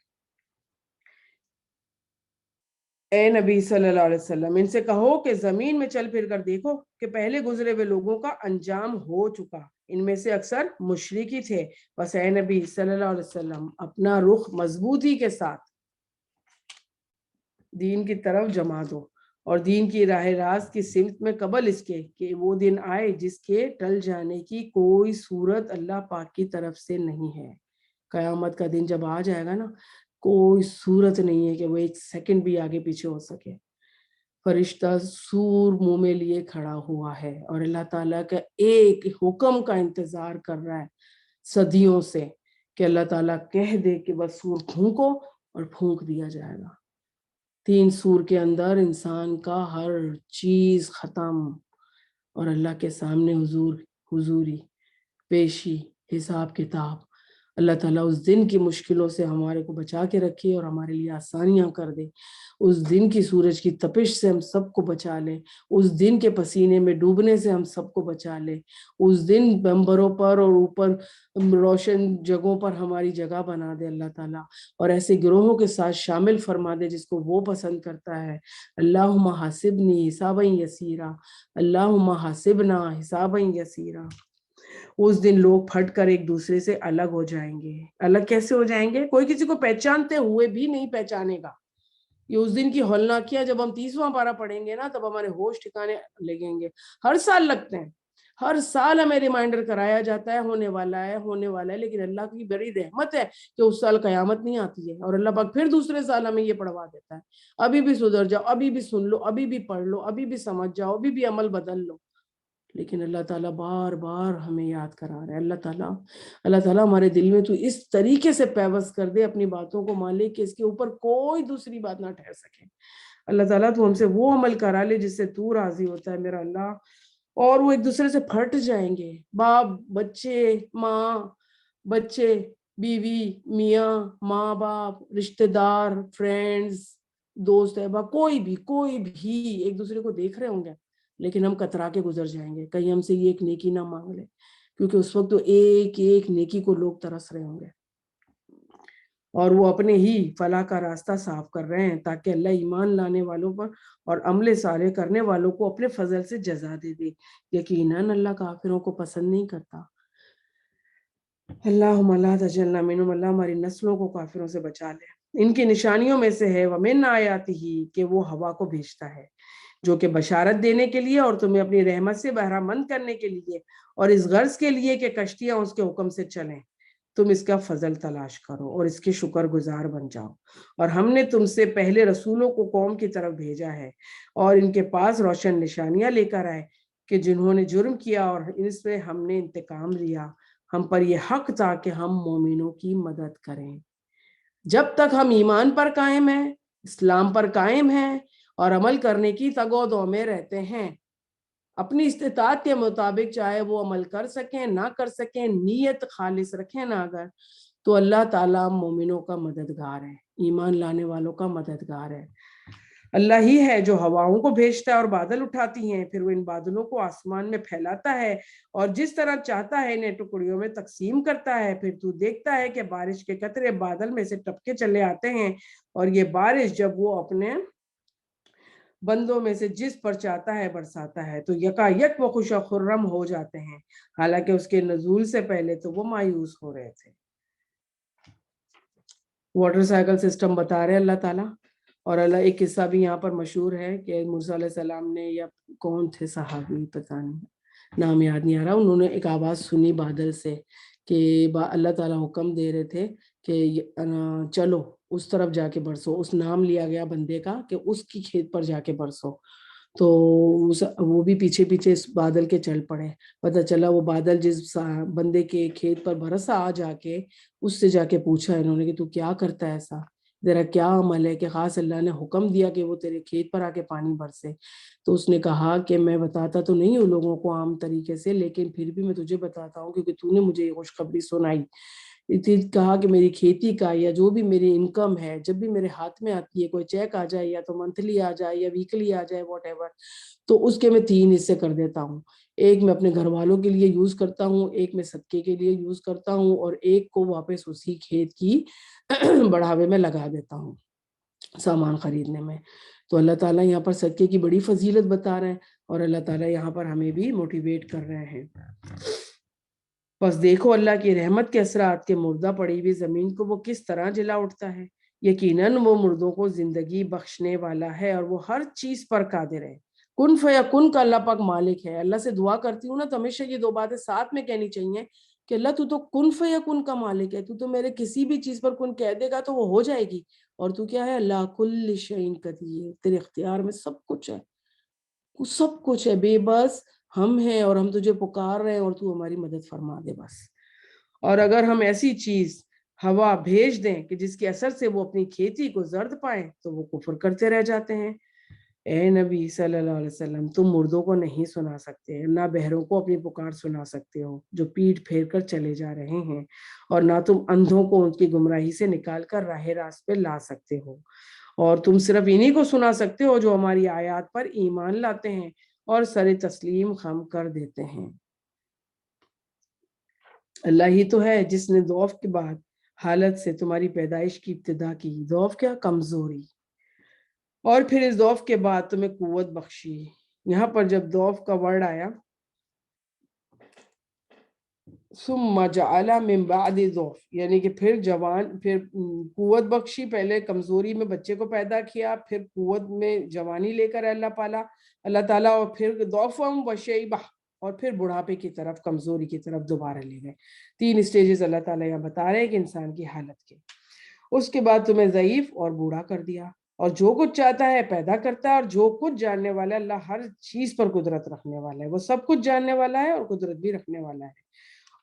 اے نبی صلی اللہ علیہ وسلم، ان سے کہو کہ زمین میں چل پھر کر دیکھو کہ پہلے گزرے ہوئے لوگوں کا انجام ہو چکا، ان میں سے اکثر مشرک ہی تھے، بس اے نبی صلی اللہ علیہ وسلم اپنا رخ مضبوطی کے ساتھ دین کی طرف جما دو، اور دین کی راہ راست کی سمت میں، قبل اس کے کہ وہ دن آئے جس کے ٹل جانے کی کوئی صورت اللہ پاک کی طرف سے نہیں ہے۔ قیامت کا دن جب آ جائے گا نا، کوئی صورت نہیں ہے کہ وہ ایک سیکنڈ بھی آگے پیچھے ہو سکے۔ فرشتہ سور منہ میں لیے کھڑا ہوا ہے، اور اللہ تعالیٰ کا ایک حکم کا انتظار کر رہا ہے صدیوں سے، کہ اللہ تعالیٰ کہہ دے کہ بس سور پھونکو، اور پھونک دیا جائے گا۔ 3 سور کے اندر انسان کا ہر چیز ختم، اور اللہ کے سامنے حضوری، پیشی، حساب کتاب۔ اللہ تعالیٰ اس دن کی مشکلوں سے ہمارے کو بچا کے رکھے اور ہمارے لیے آسانیاں کر دے، اس دن کی سورج کی تپش سے ہم سب کو بچا لے، اس دن کے پسینے میں ڈوبنے سے ہم سب کو بچا لے، اس دن ممبروں پر اور اوپر روشن جگہوں پر ہماری جگہ بنا دے اللہ تعالیٰ، اور ایسے گروہوں کے ساتھ شامل فرما دے جس کو وہ پسند کرتا ہے۔ اللہم حاسبنی حسابا یسیرا، اللہم حاسبنا حسابا یسیرا۔ اس دن لوگ پھٹ کر ایک دوسرے سے الگ ہو جائیں گے۔ الگ کیسے ہو جائیں گے؟ کوئی کسی کو پہچانتے ہوئے بھی نہیں پہچانے گا۔ یہ اس دن کی ہولناکیاں جب ہم 30واں پارہ پڑھیں گے نا، تب ہمارے ہوش ٹھکانے لگیں گے۔ ہر سال لگتے ہیں، ہر سال ہمیں ریمائنڈر کرایا جاتا ہے ہونے والا ہے ہونے والا ہے، لیکن اللہ کی بڑی رحمت ہے کہ اس سال قیامت نہیں آتی ہے، اور اللہ پاک پھر دوسرے سال ہمیں یہ پڑھوا دیتا ہے، ابھی بھی سدھر جاؤ، ابھی بھی سن لو، ابھی بھی پڑھ لو، ابھی بھی سمجھ جاؤ، ابھی بھی عمل بدل لو۔ لیکن اللہ تعالیٰ بار بار ہمیں یاد کرا رہا ہے۔ اللہ تعالیٰ ہمارے دل میں تو اس طریقے سے پیوست کر دے اپنی باتوں کو مالک کہ اس کے اوپر کوئی دوسری بات نہ ٹھہر سکے۔ اللہ تعالیٰ تو ہم سے وہ عمل کرا لے جس سے تو راضی ہوتا ہے میرا اللہ، اور وہ ایک دوسرے سے پھٹ جائیں گے، باپ بچے، ماں بچے، بیوی میاں، ماں باپ، رشتہ دار، فرینڈز، دوست احباب، کوئی بھی ایک دوسرے کو دیکھ رہے ہوں گے، لیکن ہم کترا کے گزر جائیں گے، کہیں ہم سے یہ ایک نیکی نہ مانگ لے، کیونکہ اس وقت تو ایک ایک نیکی کو لوگ ترس رہے ہوں گے۔ اور وہ اپنے ہی فلاح کا راستہ صاف کر رہے ہیں تاکہ اللہ ایمان لانے والوں پر اور عمل صالح کرنے والوں کو اپنے فضل سے جزا دے دے۔ یقیناً اللہ کافروں کو پسند نہیں کرتا۔ اللہم لا تجعلنا منہم، اللہ ہماری نسلوں کو کافروں سے بچا لے۔ ان کی نشانیوں میں سے ہے وَمِنْ آیاتہ، کہ وہ ہوا کو بھیجتا ہے جو کہ بشارت دینے کے لیے اور تمہیں اپنی رحمت سے بہرہ مند کرنے کے لیے، اور اس غرض کے لیے کہ کشتیاں اس کے حکم سے چلیں۔ تم اس کا فضل تلاش کرو اور اس کے شکر گزار بن جاؤ۔ اور ہم نے تم سے پہلے رسولوں کو قوم کی طرف بھیجا ہے اور ان کے پاس روشن نشانیاں لے کر آئے کہ جنہوں نے جرم کیا، اور اس میں ہم نے انتقام لیا۔ ہم پر یہ حق تھا کہ ہم مومنوں کی مدد کریں۔ جب تک ہم ایمان پر قائم ہیں، اسلام پر قائم ہیں اور عمل کرنے کی تگ و دو میں رہتے ہیں، اپنی استطاعت کے مطابق چاہے وہ عمل کر سکیں نہ کر سکیں، نیت خالص رکھیں نہ اگر، تو اللہ تعالیٰ مومنوں کا مددگار ہے، ایمان لانے والوں کا مددگار ہے۔ اللہ ہی ہے جو ہواؤں کو بھیجتا ہے اور بادل اٹھاتی ہیں، پھر وہ ان بادلوں کو آسمان میں پھیلاتا ہے اور جس طرح چاہتا ہے انہیں ٹکڑیوں میں تقسیم کرتا ہے۔ پھر تو دیکھتا ہے کہ بارش کے قطرے بادل میں سے ٹپکے چلے آتے ہیں، اور یہ بارش جب وہ اپنے بندوں میں سے جس پر چاہتا ہے برساتا ہے تو یکا یک وہ خوش و خرم ہو جاتے ہیں، حالانکہ اس کے نزول سے پہلے تو وہ مایوس ہو رہے تھے۔ واٹر سائیکل سسٹم بتا رہے اللہ تعالیٰ۔ اور اللہ ایک قصہ بھی یہاں پر مشہور ہے کہ موسیٰ علیہ السلام نے، یا کون تھے صحابی پتہ نہیں، نام یاد نہیں آ رہا، انہوں نے ایک آواز سنی بادل سے کہ اللہ تعالیٰ حکم دے رہے تھے کہ چلو اس طرف جا کے برسو، اس نام لیا گیا بندے کا کہ اس کی کھیت پر جا کے برسو، تو وہ بھی پیچھے پیچھے اس بادل کے چل پڑے۔ پتہ چلا وہ بادل جس بندے کے کھیت پر برسا، آ جا کے اس سے جا کے پوچھا انہوں نے کہ تو کیا کرتا ہے ایسا، ذرا کیا عمل ہے کہ خاص اللہ نے حکم دیا کہ وہ تیرے کھیت پر آ کے پانی برسے؟ تو اس نے کہا کہ میں بتاتا تو نہیں ہوں لوگوں کو عام طریقے سے، لیکن پھر بھی میں تجھے بتاتا ہوں کیونکہ تو نے مجھے یہ خوشخبری سنائی۔ کہا کہ میری کھیتی کا یا جو بھی میری انکم ہے، جب بھی میرے ہاتھ میں آتی ہے، کوئی چیک آ جائے یا تو منتھلی آ جائے یا ویکلی آ جائے واٹ ایور، تو اس کے میں 3 حصے کر دیتا ہوں۔ ایک میں اپنے گھر والوں کے لیے یوز کرتا ہوں، ایک میں صدقے کے لیے یوز کرتا ہوں، اور ایک کو واپس اسی کھیت کی بڑھاوے میں لگا دیتا ہوں، سامان خریدنے میں۔ تو اللہ تعالیٰ یہاں پر صدقے کی بڑی فضیلت بتا رہے ہیں، اور اللہ تعالیٰ یہاں پر ہمیں بھی موٹیویٹ کر رہے ہیں۔ بس دیکھو اللہ کی رحمت کے اثرات کے مردہ پڑی ہوئی زمین کو وہ کس طرح جلا اٹھتا ہے۔ یقیناً وہ مردوں کو زندگی بخشنے والا ہے اور وہ ہر چیز پر قادر ہے۔ کن فیکن کا اللہ پاک مالک ہے۔ اللہ سے دعا کرتی ہوں نا تو ہمیشہ یہ 2 باتیں ساتھ میں کہنی چاہیے کہ اللہ تو کن فیکن کا مالک ہے، تو میرے کسی بھی چیز پر کن کہہ دے گا تو وہ ہو جائے گی، اور تو کیا ہے، اللہ کل شیء قدیر، تیرے اختیار میں سب کچھ ہے، سب کچھ ہے، بے بس ہم ہیں اور ہم تجھے پکار رہے ہیں اور تو ہماری مدد فرما دے بس۔ اور اگر ہم ایسی چیز ہوا بھیج دیں کہ جس کے اثر سے وہ اپنی کھیتی کو زرد پائیں تو وہ کفر کرتے رہ جاتے ہیں۔ اے نبی صلی اللہ علیہ وسلم، تم مردوں کو نہیں سنا سکتے، نہ بہروں کو اپنی پکار سنا سکتے ہو جو پیٹ پھیر کر چلے جا رہے ہیں، اور نہ تم اندھوں کو ان کی گمراہی سے نکال کر راہ راست پہ لا سکتے ہو، اور تم صرف انہی کو سنا سکتے ہو جو ہماری آیات پر ایمان لاتے ہیں اور سر تسلیم خم کر دیتے ہیں۔ اللہ ہی تو ہے جس نے ضعف کے بعد حالت سے تمہاری پیدائش کی ابتدا کی، ضعف کیا، کمزوری، اور پھر اس ضعف کے بعد تمہیں قوت بخشی۔ یہاں پر جب ضعف کا ورڈ آیا، ثم جعل من بعد ضعف، یعنی کہ پھر قوت بخشی، پہلے کمزوری میں بچے کو پیدا کیا، پھر قوت میں جوانی لے کر اللہ تعالیٰ، اور پھر ضعف و شیبہ، اور پھر بڑھاپے کی طرف، کمزوری کی طرف دوبارہ لے گئے۔ 3 سٹیجز اللہ تعالیٰ یہاں بتا رہے ہیں کہ انسان کی حالت کے۔ اس کے بعد تمہیں ضعیف اور بوڑھا کر دیا، اور جو کچھ چاہتا ہے پیدا کرتا ہے، اور جو کچھ جاننے والا ہے، اللہ ہر چیز پر قدرت رکھنے والا ہے، وہ سب کچھ جاننے والا ہے اور قدرت بھی رکھنے والا ہے۔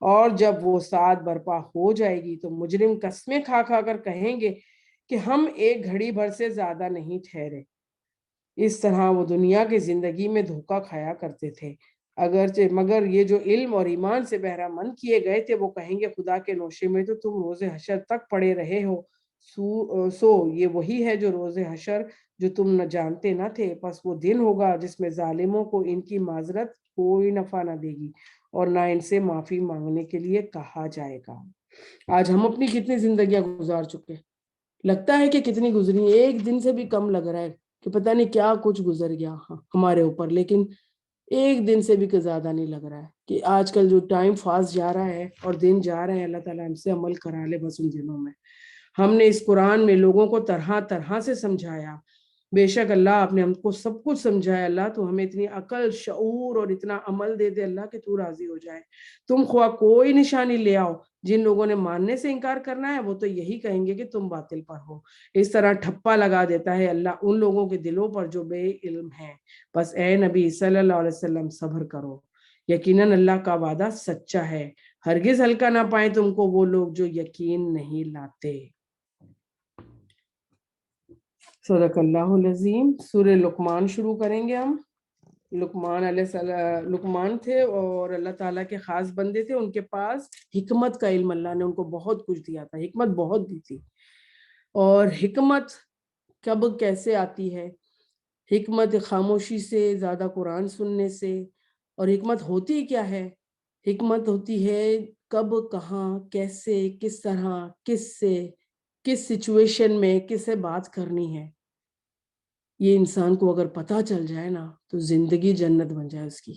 اور جب وہ ساتھ برپا ہو جائے گی تو مجرم قسمیں کھا کھا کر کہیں گے کہ ہم ایک گھڑی بھر سے زیادہ نہیں ٹھہرے۔ اس طرح وہ دنیا کی زندگی میں دھوکہ کھایا کرتے تھے، مگر یہ جو علم اور ایمان سے بہرہ مند کیے گئے تھے وہ کہیں گے خدا کے نوشے میں تو تم روز حشر تک پڑے رہے ہو، سو یہ وہی ہے جو روز حشر جو تم نہ جانتے نہ تھے، پس وہ دن ہوگا جس میں ظالموں کو ان کی معذرت کوئی نفع نہ دے گی اور نہ ان سے معافی مانگنے کے لیے کہا جائے گا۔ آج ہم اپنی کتنی زندگیاں گزار چکے، لگتا ہے کہ کتنی گزری، ایک دن سے بھی کم لگ رہا ہے کہ پتہ نہیں کیا کچھ گزر گیا ہمارے اوپر، لیکن ایک دن سے بھی زیادہ نہیں لگ رہا ہے کہ آج کل جو ٹائم فاسٹ جا رہا ہے اور دن جا رہے ہیں، اللہ تعالیٰ ہم سے عمل کرا لے بس ان دنوں میں۔ ہم نے اس قرآن میں لوگوں کو طرح طرح سے سمجھایا، بے شک اللہ آپ نے ہم کو سب کچھ سمجھایا، اللہ تو ہمیں اتنی عقل، شعور اور اتنا عمل دے دے اللہ کہ تو راضی ہو جائے۔ تم خواہ کوئی نشانی لے آؤ، جن لوگوں نے ماننے سے انکار کرنا ہے وہ تو یہی کہیں گے کہ تم باطل پر ہو۔ اس طرح ٹھپا لگا دیتا ہے اللہ ان لوگوں کے دلوں پر جو بے علم ہیں۔ بس اے نبی صلی اللہ علیہ وسلم صبر کرو، یقیناً اللہ کا وعدہ سچا ہے، ہرگز ہلکا نہ پائیں تم کو وہ لوگ جو یقین نہیں لاتے۔ صدق اللہ العظیم۔ سورہ لقمان شروع کریں گے ہم۔ لقمان علیہ السلام، لقمان تھے اور اللہ تعالیٰ کے خاص بندے تھے، ان کے پاس حکمت کا علم اللہ نے ان کو بہت کچھ دیا تھا، حکمت بہت دی تھی۔ اور حکمت کب کیسے آتی ہے؟ حکمت خاموشی سے، زیادہ قرآن سننے سے۔ اور حکمت ہوتی کیا ہے؟ حکمت ہوتی ہے کب، کہاں، کیسے، کس طرح، کس سے، کس سچویشن میں کس سے بات کرنی ہے۔ یہ انسان کو اگر پتہ چل جائے نا تو زندگی جنت بن جائے اس کی۔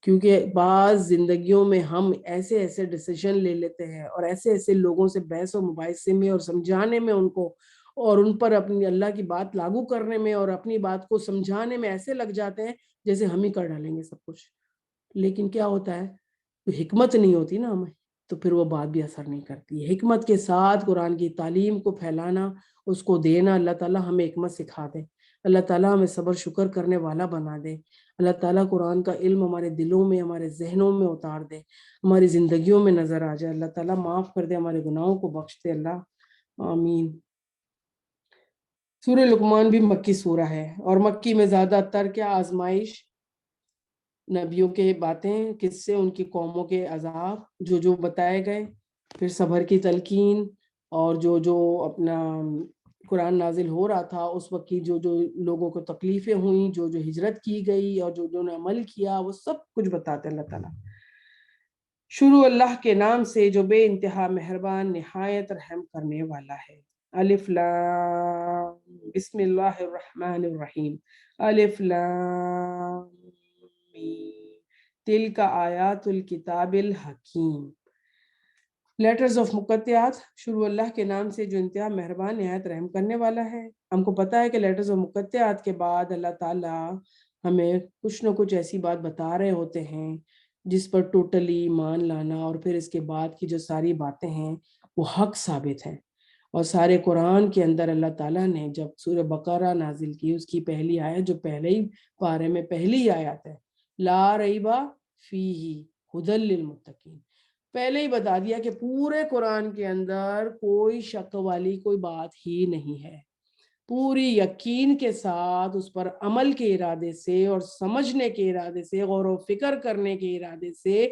کیونکہ بعض زندگیوں میں ہم ایسے ایسے ڈیسیژن لے لیتے ہیں اور ایسے ایسے لوگوں سے بحث و مباحثے میں اور سمجھانے میں ان کو، اور ان پر اپنی اللہ کی بات لاگو کرنے میں اور اپنی بات کو سمجھانے میں ایسے لگ جاتے ہیں جیسے ہم ہی کر ڈالیں گے سب کچھ۔ لیکن کیا ہوتا ہے، تو حکمت نہیں ہوتی نا ہمیں، تو پھر وہ بات بھی اثر نہیں کرتی ہے۔ حکمت کے ساتھ قرآن کی تعلیم کو پھیلانا، اس کو دینا، اللہ تعالیٰ ہمیں حکمت سکھا دے، اللہ تعالیٰ ہمیں صبر شکر کرنے والا بنا دے، اللہ تعالیٰ قرآن کا علم ہمارے دلوں میں، ہمارے ذہنوں میں اتار دے، ہماری زندگیوں میں نظر آ جائے، اللہ تعالیٰ معاف کر دے، ہمارے گناہوں کو بخش دے اللہ، آمین۔ سورہ لقمان بھی مکی سورہ ہے، اور مکی میں زیادہ تر کیا آزمائش، نبیوں کے باتیں، قصے، ان کی قوموں کے عذاب جو بتائے گئے، پھر صبر کی تلقین، اور جو اپنا قرآن نازل ہو رہا تھا اس وقت کی جو لوگوں کو تکلیفیں ہوئیں، جو ہجرت کی گئی اور جو نے عمل کیا، وہ سب کچھ بتاتے اللہ تعالیٰ۔ شروع اللہ کے نام سے جو بے انتہا مہربان، نہایت رحم کرنے والا ہے۔ الف لام، بسم اللہ الرحمن الرحیم، الف لام میم، تلک آیات الکتاب الحکیم۔ لیٹرز آف مقطعات، شروع اللہ کے نام سے جو انتہا مہربان، نہایت رحم کرنے والا ہے۔ ہم کو پتہ ہے کہ لیٹرز آف مقطعات کے بعد اللہ تعالیٰ ہمیں کچھ نہ کچھ ایسی بات بتا رہے ہوتے ہیں جس پر ٹوٹلی ایمان لانا، اور پھر اس کے بعد کی جو ساری باتیں ہیں وہ حق ثابت ہیں۔ اور سارے قرآن کے اندر اللہ تعالیٰ نے جب سورہ بقرہ نازل کی، اس کی پہلی آیت جو پہلے ہی پارے میں پہلی آیت ہے، لا ریبہ فیہ ھدی للمتقین، پہلے ہی بتا دیا کہ پورے قرآن کے اندر کوئی شک والی کوئی بات ہی نہیں ہے، پوری یقین کے ساتھ اس پر عمل کے ارادے سے اور سمجھنے کے ارادے سے، غور و فکر کرنے کے ارادے سے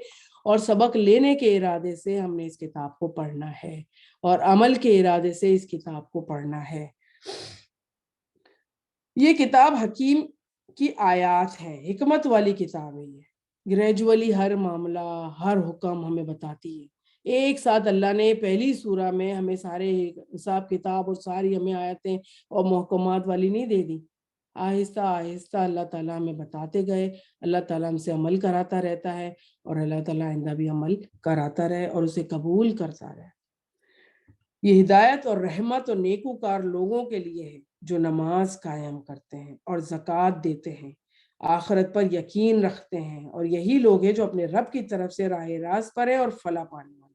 اور سبق لینے کے ارادے سے ہم نے اس کتاب کو پڑھنا ہے، اور عمل کے ارادے سے اس کتاب کو پڑھنا ہے۔ یہ کتاب حکیم کی آیات ہے، حکمت والی کتاب ہے، یہ گریجولی ہر معاملہ، ہر حکم ہمیں بتاتی ہے۔ ایک ساتھ اللہ نے پہلی سورہ میں ہمیں سارے حساب کتاب اور ساری ہمیں آیتیں اور محکمات والی نہیں دے دی، آہستہ آہستہ اللہ تعالیٰ ہمیں بتاتے گئے، اللہ تعالیٰ ہم سے عمل کراتا رہتا ہے، اور اللہ تعالیٰ آئندہ بھی عمل کراتا رہے اور اسے قبول کرتا رہے۔ یہ ہدایت اور رحمت اور نیکوکار لوگوں کے لیے ہے جو نماز قائم کرتے ہیں اور زکوٰۃ دیتے ہیں، آخرت پر یقین رکھتے ہیں، اور یہی لوگ ہیں جو اپنے رب کی طرف سے راہ راست پر ہیں اور فلاح پانے والے ہیں۔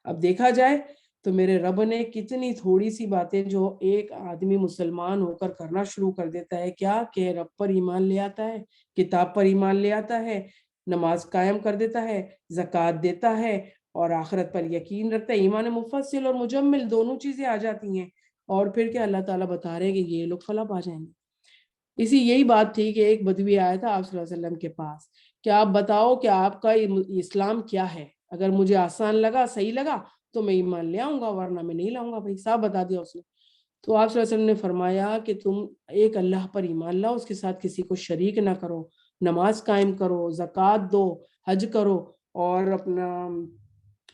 اب دیکھا جائے تو میرے رب نے کتنی تھوڑی سی باتیں جو ایک آدمی مسلمان ہو کر کرنا شروع کر دیتا ہے، کیا کہ رب پر ایمان لے آتا ہے، کتاب پر ایمان لے آتا ہے، نماز قائم کر دیتا ہے، زکوٰۃ دیتا ہے، اور آخرت پر یقین رکھتا ہے، ایمان مفصل اور مجمل دونوں چیزیں آ جاتی ہیں، اور پھر کیا اللہ تعالیٰ بتا رہے ہیں کہ یہ لوگ فلاح پا جائیں گے۔ یہی بات تھی کہ ایک بدوی آیا تھا آپ صلی اللہ علیہ وسلم کے پاس کہ آپ بتاؤ کہ آپ کا اسلام کیا ہے، اگر مجھے آسان لگا، صحیح لگا تو میں ایمان لے آؤں گا، ورنہ میں نہیں لاؤں گا، بھائی صاحب بتا دیا اس نے۔ تو آپ صلی اللہ علیہ وسلم نے فرمایا کہ تم ایک اللہ پر ایمان لاؤ، اس کے ساتھ کسی کو شریک نہ کرو، نماز قائم کرو، زکوٰۃ دو، حج کرو، اور اپنا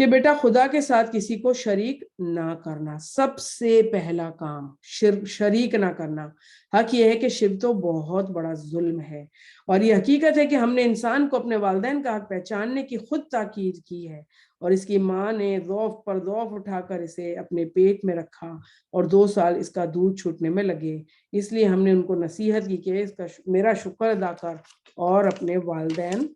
کہ بیٹا خدا کے ساتھ کسی کو شریک نہ کرنا، سب سے پہلا کام شریک نہ کرنا۔ حق یہ ہے کہ شرک تو بہت بڑا ظلم ہے، اور یہ حقیقت ہے کہ ہم نے انسان کو اپنے والدین کا حق پہچاننے کی خود تاکید کی ہے، اور اس کی ماں نے ضعف پر ضعف اٹھا کر اسے اپنے پیٹ میں رکھا اور 2 سال اس کا دودھ چھوٹنے میں لگے، اس لیے ہم نے ان کو نصیحت کی کہ اس کا میرا شکر ادا کر اور اپنے والدین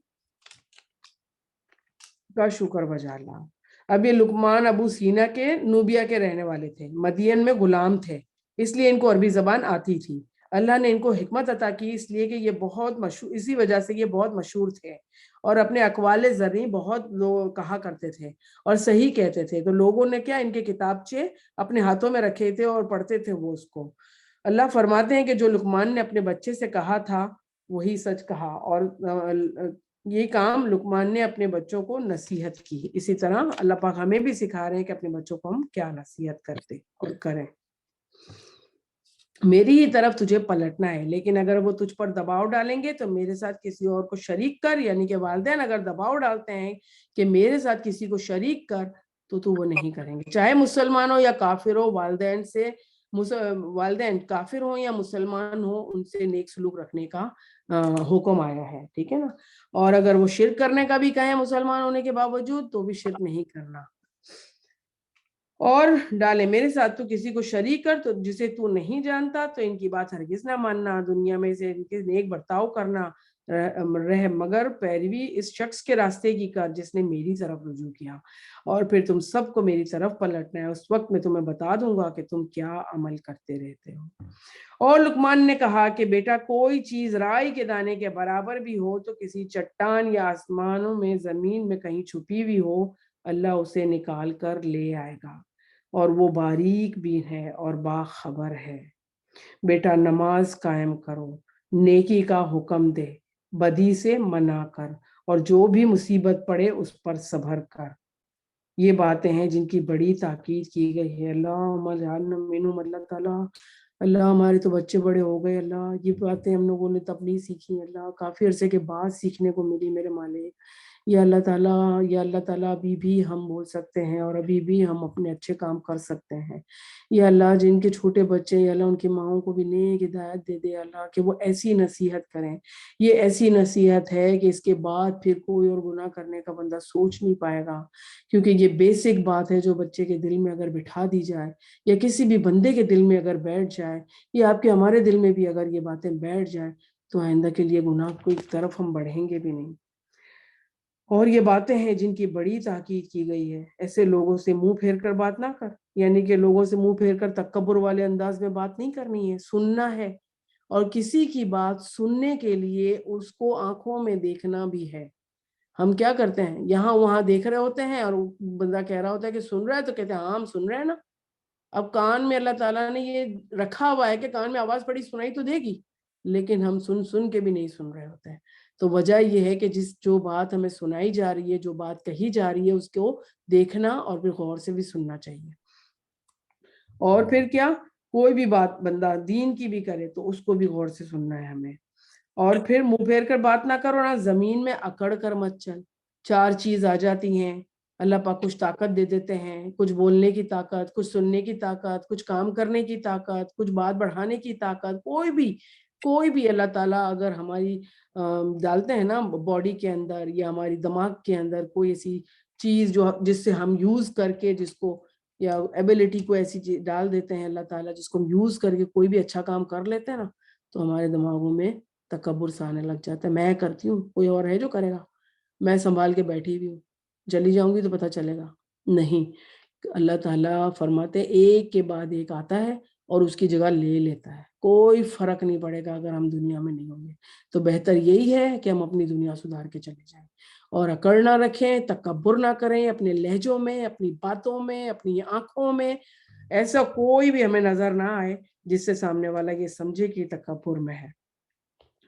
کا شکر بجا لا۔ اب یہ لقمان ابو سینا کے نوبیا کے رہنے والے تھے، مدین میں غلام تھے، اس لیے ان کو عربی زبان آتی تھی۔ اللہ نے ان کو حکمت عطا کی، اس لیے کہ یہ بہت مشہور، اسی وجہ سے یہ بہت مشہور تھے، اور اپنے اقوال زرعی بہت لوگ کہا کرتے تھے اور صحیح کہتے تھے، تو لوگوں نے کیا ان کے کتابچے اپنے ہاتھوں میں رکھے تھے اور پڑھتے تھے وہ اس کو۔ اللہ فرماتے ہیں کہ جو لقمان نے اپنے بچے سے کہا تھا وہی سچ کہا، اور یہ کام لقمان نے اپنے بچوں کو نصیحت کی۔ اسی طرح اللہ پاک ہمیں بھی سکھا رہے ہیں کہ اپنے بچوں کو ہم کیا نصیحت کریں۔ میری ہی طرف تجھے پلٹنا ہے، لیکن اگر وہ تجھ پر دباؤ ڈالیں گے تو میرے ساتھ کسی اور کو شریک کر، یعنی کہ والدین اگر دباؤ ڈالتے ہیں کہ میرے ساتھ کسی کو شریک کر تو وہ نہیں کریں گے، چاہے مسلمان ہو یا کافر ہو۔ والدین کافر ہو یا مسلمان ہو، ان سے نیک سلوک رکھنے کا حکم آیا ہے، ٹھیک ہے نا۔ اور اگر وہ شرک کرنے کا بھی کہیں مسلمان ہونے کے باوجود تو بھی شرک نہیں کرنا۔ اور ڈالے میرے ساتھ تو کسی کو شریک کر تو جسے تو نہیں جانتا تو ان کی بات ہرگز نہ ماننا، دنیا میں سے ان کے نیک برتاؤ کرنا رہ، مگر پیروی اس شخص کے راستے کی کر جس نے میری طرف رجوع کیا، اور پھر تم سب کو میری طرف پلٹنا ہے، اس وقت میں تمہیں بتا دوں گا کہ تم کیا عمل کرتے رہتے ہو۔ اور لقمان نے کہا کہ بیٹا کوئی چیز رائی کے دانے کے برابر بھی ہو تو کسی چٹان یا آسمانوں میں زمین میں کہیں چھپی ہوئی ہو، اللہ اسے نکال کر لے آئے گا، اور وہ باریک بھی ہے اور باخبر ہے۔ بیٹا نماز قائم کرو، نیکی کا حکم دے، بدی سے منع کر، اور جو بھی مصیبت پڑے اس پر صبر کر۔ یہ باتیں ہیں جن کی بڑی تاکید کی گئی ہے۔ اللہم اجعلنا منہم، اللہ تعالیٰ، اللہ ہمارے تو بچے بڑے ہو گئے، اللہ یہ باتیں ہم لوگوں نے تب نہیں سیکھی، اللہ کافی عرصے کے بعد سیکھنے کو ملی میرے مالک۔ یا اللہ تعالیٰ ابھی بھی ہم بول سکتے ہیں اور ابھی بھی ہم اپنے اچھے کام کر سکتے ہیں۔ یا اللہ جن کے چھوٹے بچے، یا اللہ ان کی ماؤں کو بھی نیک ہدایت دے دے اللہ، کہ وہ ایسی نصیحت کریں۔ یہ ایسی نصیحت ہے کہ اس کے بعد پھر کوئی اور گناہ کرنے کا بندہ سوچ نہیں پائے گا، کیونکہ یہ بیسک بات ہے جو بچے کے دل میں اگر بٹھا دی جائے، یا کسی بھی بندے کے دل میں اگر بیٹھ جائے، یا آپ کے ہمارے دل میں بھی اگر یہ باتیں بیٹھ جائیں تو آئندہ کے لیے گناہ کی طرف ہم بڑھیں گے بھی نہیں۔ اور یہ باتیں ہیں جن کی بڑی تاکید کی گئی ہے۔ ایسے لوگوں سے منہ پھیر کر بات نہ کر، یعنی کہ لوگوں سے منہ پھیر کر تکبر والے انداز میں بات نہیں کرنی ہے، سننا ہے، اور کسی کی بات سننے کے لیے اس کو آنکھوں میں دیکھنا بھی ہے۔ ہم کیا کرتے ہیں، یہاں وہاں دیکھ رہے ہوتے ہیں، اور بندہ کہہ رہا ہوتا ہے کہ سن رہا ہے، تو کہتے ہیں ہاں ہم سن رہے ہیں نا۔ اب کان میں اللہ تعالیٰ نے یہ رکھا ہوا ہے کہ کان میں آواز پڑی سنائی تو دے گی، لیکن ہم سن کے بھی نہیں سن رہے ہوتے ہیں۔ تو وجہ یہ ہے کہ جو بات ہمیں سنائی جا رہی ہے، جو بات کہی جا رہی ہے، اس کو دیکھنا اور پھر غور سے بھی سننا چاہیے۔ اور پھر کیا، کوئی بھی بات بندہ دین کی بھی کرے تو اس کو بھی غور سے سننا ہے ہمیں۔ اور پھر منہ پھیر کر بات نہ کرو، نہ زمین میں اکڑ کر مت چل۔ 4 چیز آ جاتی ہیں، اللہ پاک کچھ طاقت دے دیتے ہیں، کچھ بولنے کی طاقت، کچھ سننے کی طاقت، کچھ کام کرنے کی طاقت، کچھ بات بڑھانے کی طاقت۔ کوئی بھی اللہ تعالیٰ اگر ہماری ڈالتے ہیں نا باڈی کے اندر یا ہماری دماغ کے اندر کوئی ایسی چیز جس سے ہم یوز کر کے جس کو، یا ایبلٹی کو ایسی چیز ڈال دیتے ہیں اللہ تعالیٰ جس کو ہم یوز کر کے کوئی بھی اچھا کام کر لیتے ہیں نا، تو ہمارے دماغوں میں تکبر سا آنے لگ جاتا ہے۔ میں کرتی ہوں، کوئی اور ہے جو کرے گا؟ میں سنبھال کے بیٹھی بھی ہوں، چلی جاؤں گی تو پتہ چلے گا نہیں۔ اللہ تعالیٰ فرماتے ایک کے بعد ایک آتا ہے اور اس کی جگہ لے لیتا ہے، کوئی فرق نہیں پڑے گا اگر ہم دنیا میں نہیں ہوں گے۔ تو بہتر یہی ہے کہ ہم اپنی دنیا سدھار کے چلے جائیں، اور اکڑ نہ رکھیں، تکبر نہ کریں، اپنے لہجوں میں، اپنی باتوں میں، اپنی آنکھوں میں ایسا کوئی بھی ہمیں نظر نہ آئے جس سے سامنے والا یہ سمجھے کہ تکبر میں ہے۔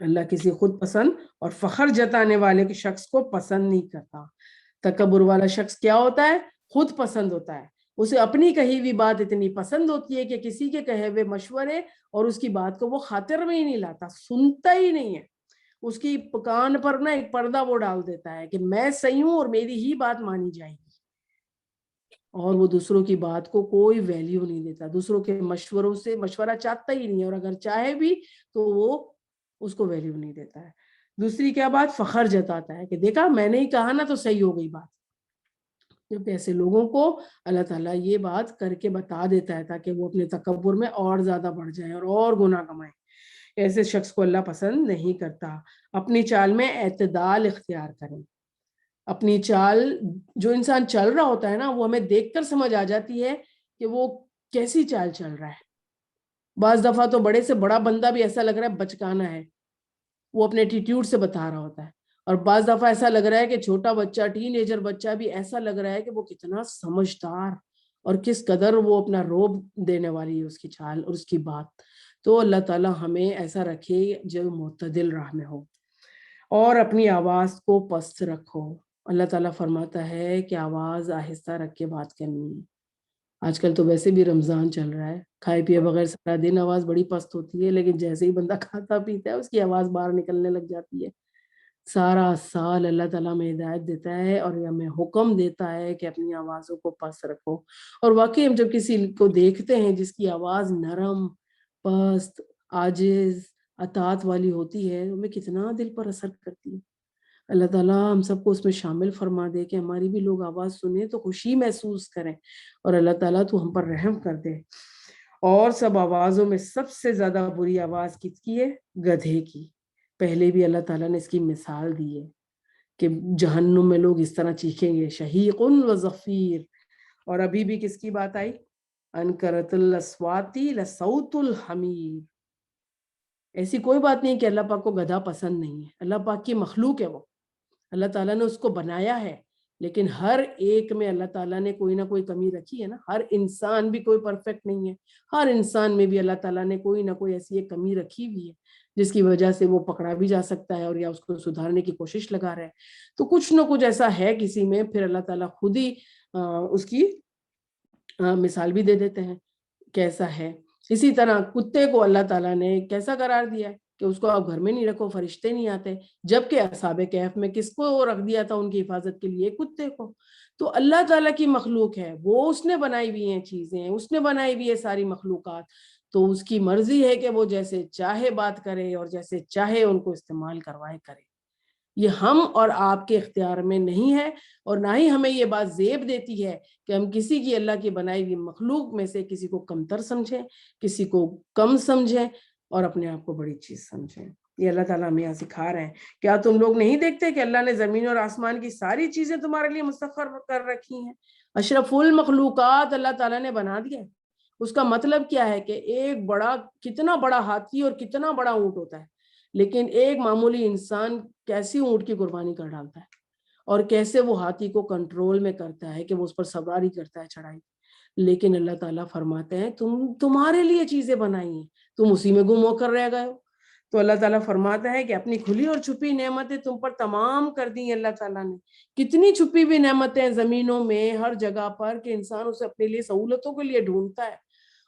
اللہ کسی خود پسند اور فخر جتانے والے کے شخص کو پسند نہیں کرتا۔ تکبر والا شخص کیا ہوتا ہے؟ خود پسند ہوتا ہے، اسے اپنی کہی ہوئی بات اتنی پسند ہوتی ہے کہ کسی کے کہے ہوئے مشورے اور اس کی بات کو وہ خاطر میں ہی نہیں لاتا، سنتا ہی نہیں ہے۔ اس کی کان پر نا ایک پردہ وہ ڈال دیتا ہے کہ میں صحیح ہوں اور میری ہی بات مانی جائے گی۔ اور وہ دوسروں کی بات کو کوئی ویلیو نہیں دیتا, دوسروں کے مشوروں سے مشورہ چاہتا ہی نہیں ہے, اور اگر چاہے بھی تو وہ اس کو ویلیو نہیں دیتا ہے. دوسری کیا بات, فخر جتاتا ہے کہ دیکھا میں نے ہی کہا نا تو صحیح ہو گئی بات. جب ایسے لوگوں کو اللہ تعالیٰ یہ بات کر کے بتا دیتا ہے تاکہ وہ اپنے تکبر میں اور زیادہ بڑھ جائیں اور گناہ کمائیں. ایسے شخص کو اللہ پسند نہیں کرتا. اپنی چال میں اعتدال اختیار کریں. اپنی چال, جو انسان چل رہا ہوتا ہے نا, وہ ہمیں دیکھ کر سمجھ آ جاتی ہے کہ وہ کیسی چال چل رہا ہے. بعض دفعہ تو بڑے سے بڑا بندہ بھی ایسا لگ رہا ہے بچکانا ہے, وہ اپنے ایٹیٹیوڈ سے بتا رہا ہوتا ہے. اور بعض دفعہ ایسا لگ رہا ہے کہ چھوٹا بچہ, ٹین ایجر بچہ بھی ایسا لگ رہا ہے کہ وہ کتنا سمجھدار اور کس قدر وہ اپنا روب دینے والی ہے اس کی چال اور اس کی بات. تو اللہ تعالیٰ ہمیں ایسا رکھے جو معتدل راہ میں ہو. اور اپنی آواز کو پست رکھو. اللہ تعالیٰ فرماتا ہے کہ آواز آہستہ رکھ کے بات کرنی ہے. آج کل تو ویسے بھی رمضان چل رہا ہے, کھائے پیے بغیر سارا دن آواز بڑی پست ہوتی ہے, لیکن جیسے ہی بندہ کھاتا پیتا ہے اس کی آواز باہر نکلنے لگ جاتی ہے. سارا سال اللہ تعالیٰ میں ہدایت دیتا ہے اور ہمیں حکم دیتا ہے کہ اپنی آوازوں کو پست رکھو. اور واقعی ہم جب کسی کو دیکھتے ہیں جس کی آواز نرم, پست, عاجز, اطاعت والی ہوتی ہے, ہمیں کتنا دل پر اثر کرتی ہے. اللہ تعالیٰ ہم سب کو اس میں شامل فرما دے کہ ہماری بھی لوگ آواز سنیں تو خوشی محسوس کریں, اور اللہ تعالیٰ تو ہم پر رحم کر دے. اور سب آوازوں میں سب سے زیادہ بری آواز کس کی ہے؟ گدھے کی. پہلے بھی اللہ تعالیٰ نے اس کی مثال دی ہے کہ جہنم میں لوگ اس طرح چیخیں گے, شہیق و زفیر. اور ابھی بھی کس کی بات آئی؟ انکرت الاسواتی لصوت الحمیر. ایسی کوئی بات نہیں کہ اللہ پاک کو گدھا پسند نہیں ہے, اللہ پاک کی مخلوق ہے وہ, اللہ تعالیٰ نے اس کو بنایا ہے, لیکن ہر ایک میں اللہ تعالیٰ نے کوئی نہ کوئی کمی رکھی ہے نا. ہر انسان بھی کوئی پرفیکٹ نہیں ہے, ہر انسان میں بھی اللہ تعالیٰ نے کوئی نہ کوئی ایسی ایک کمی رکھی ہوئی ہے جس کی وجہ سے وہ پکڑا بھی جا سکتا ہے اور یا اس کو سدھارنے کی کوشش لگا رہا ہے. تو کچھ نہ کچھ ایسا ہے کسی میں, پھر اللہ تعالیٰ خود ہی اس کی مثال بھی دے دیتے ہیں کیسا ہے. اسی طرح کتے کو اللہ تعالیٰ نے کیسا قرار دیا ہے کہ اس کو آپ گھر میں نہیں رکھو, فرشتے نہیں آتے, جبکہ اصحاب کہف میں کس کو رکھ دیا تھا ان کی حفاظت کے لیے؟ کتے کو. تو اللہ تعالیٰ کی مخلوق ہے, وہ اس نے بنائی ہوئی ہیں چیزیں, اس نے بنائی ہوئی ہے ساری مخلوقات, تو اس کی مرضی ہے کہ وہ جیسے چاہے بات کرے اور جیسے چاہے ان کو استعمال کروائے کرے. یہ ہم اور آپ کے اختیار میں نہیں ہے, اور نہ ہی ہمیں یہ بات زیب دیتی ہے کہ ہم کسی کی اللہ کی بنائی ہوئی مخلوق میں سے کسی کو کمتر سمجھیں, کسی کو کم سمجھیں اور اپنے آپ کو بڑی چیز سمجھیں. یہ اللہ تعالیٰ ہمیں یہاں سکھا رہے ہیں. کیا تم لوگ نہیں دیکھتے کہ اللہ نے زمین اور آسمان کی ساری چیزیں تمہارے لیے مسخر کر رکھی ہیں؟ اشرف المخلوقات اللہ تعالیٰ نے بنا دیا ہے. اس کا مطلب کیا ہے کہ ایک بڑا, کتنا بڑا ہاتھی اور کتنا بڑا اونٹ ہوتا ہے, لیکن ایک معمولی انسان کیسی اونٹ کی قربانی کر ڈالتا ہے, اور کیسے وہ ہاتھی کو کنٹرول میں کرتا ہے کہ وہ اس پر سواری کرتا ہے, چڑھائی. لیکن اللہ تعالیٰ فرماتے ہیں تمہارے لیے چیزیں بنائی ہیں, تم اسی میں گم ہو کر رہ گئے ہو. تو اللہ تعالیٰ فرماتا ہے کہ اپنی کھلی اور چھپی نعمتیں تم پر تمام کر دی ہیں اللہ تعالیٰ نے. کتنی چھپی ہوئی نعمتیں زمینوں میں ہر جگہ پر کہ انسان اسے اپنے لیے سہولتوں کے لیے ڈھونڈتا ہے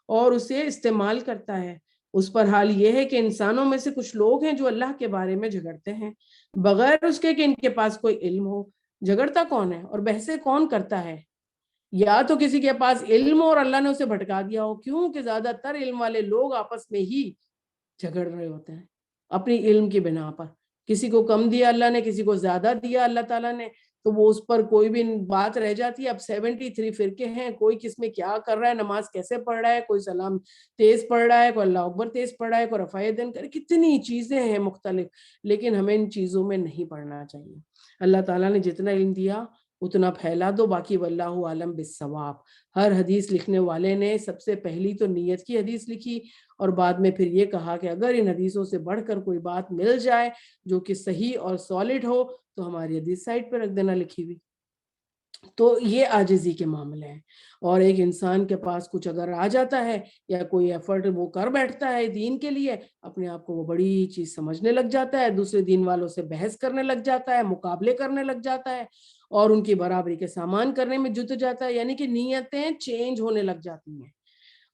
اور اسے استعمال کرتا ہے. اس پر حال یہ ہے کہ انسانوں میں سے کچھ لوگ ہیں جو اللہ کے بارے میں جھگڑتے ہیں بغیر اس کے کہ ان کے پاس کوئی علم ہو. جھگڑتا کون ہے اور بحثیں کون کرتا ہے؟ یا تو کسی کے پاس علم ہو اور اللہ نے اسے بھٹکا دیا ہو, کیونکہ زیادہ تر علم والے لوگ آپس میں ہی جھگڑ رہے ہوتے ہیں اپنی علم کی بنا پر. کسی کو کم دیا اللہ نے, کسی کو زیادہ دیا اللہ تعالیٰ نے, تو وہ اس پر کوئی بھی بات رہ جاتی ہے. اب 73 فرقے ہیں, کوئی کس میں کیا کر رہا ہے, نماز کیسے پڑھ رہا ہے, کوئی سلام تیز پڑھ رہا ہے, کوئی اللہ اکبر تیز پڑھ رہا ہے, کوئی رفع یدین کر, کتنی چیزیں ہیں مختلف. لیکن ہمیں ان چیزوں میں نہیں پڑھنا چاہیے. اللہ تعالیٰ نے جتنا علم دیا اتنا پھیلا دو, باقی واللہ عالم بالصواب. ہر حدیث لکھنے والے نے سب سے پہلی تو نیت کی حدیث لکھی, اور بعد میں پھر یہ کہا کہ اگر ان حدیثوں سے بڑھ کر کوئی بات مل جائے جو کہ صحیح اور سالڈ ہو تو ہماری حدیث سائٹ پہ رکھ دینا لکھی ہوئی. تو یہ عاجزی کے معاملے ہیں. اور ایک انسان کے پاس کچھ اگر آ جاتا ہے یا کوئی ایفرٹ وہ کر بیٹھتا ہے دین کے لیے, اپنے آپ کو وہ بڑی چیز سمجھنے لگ جاتا ہے, دوسرے دین والوں سے بحث کرنے لگ جاتا ہے, مقابلے کرنے لگ جاتا ہے, اور ان کی برابری کے سامان کرنے میں جت جاتا ہے. یعنی کہ نیتیں چینج ہونے لگ جاتی ہیں,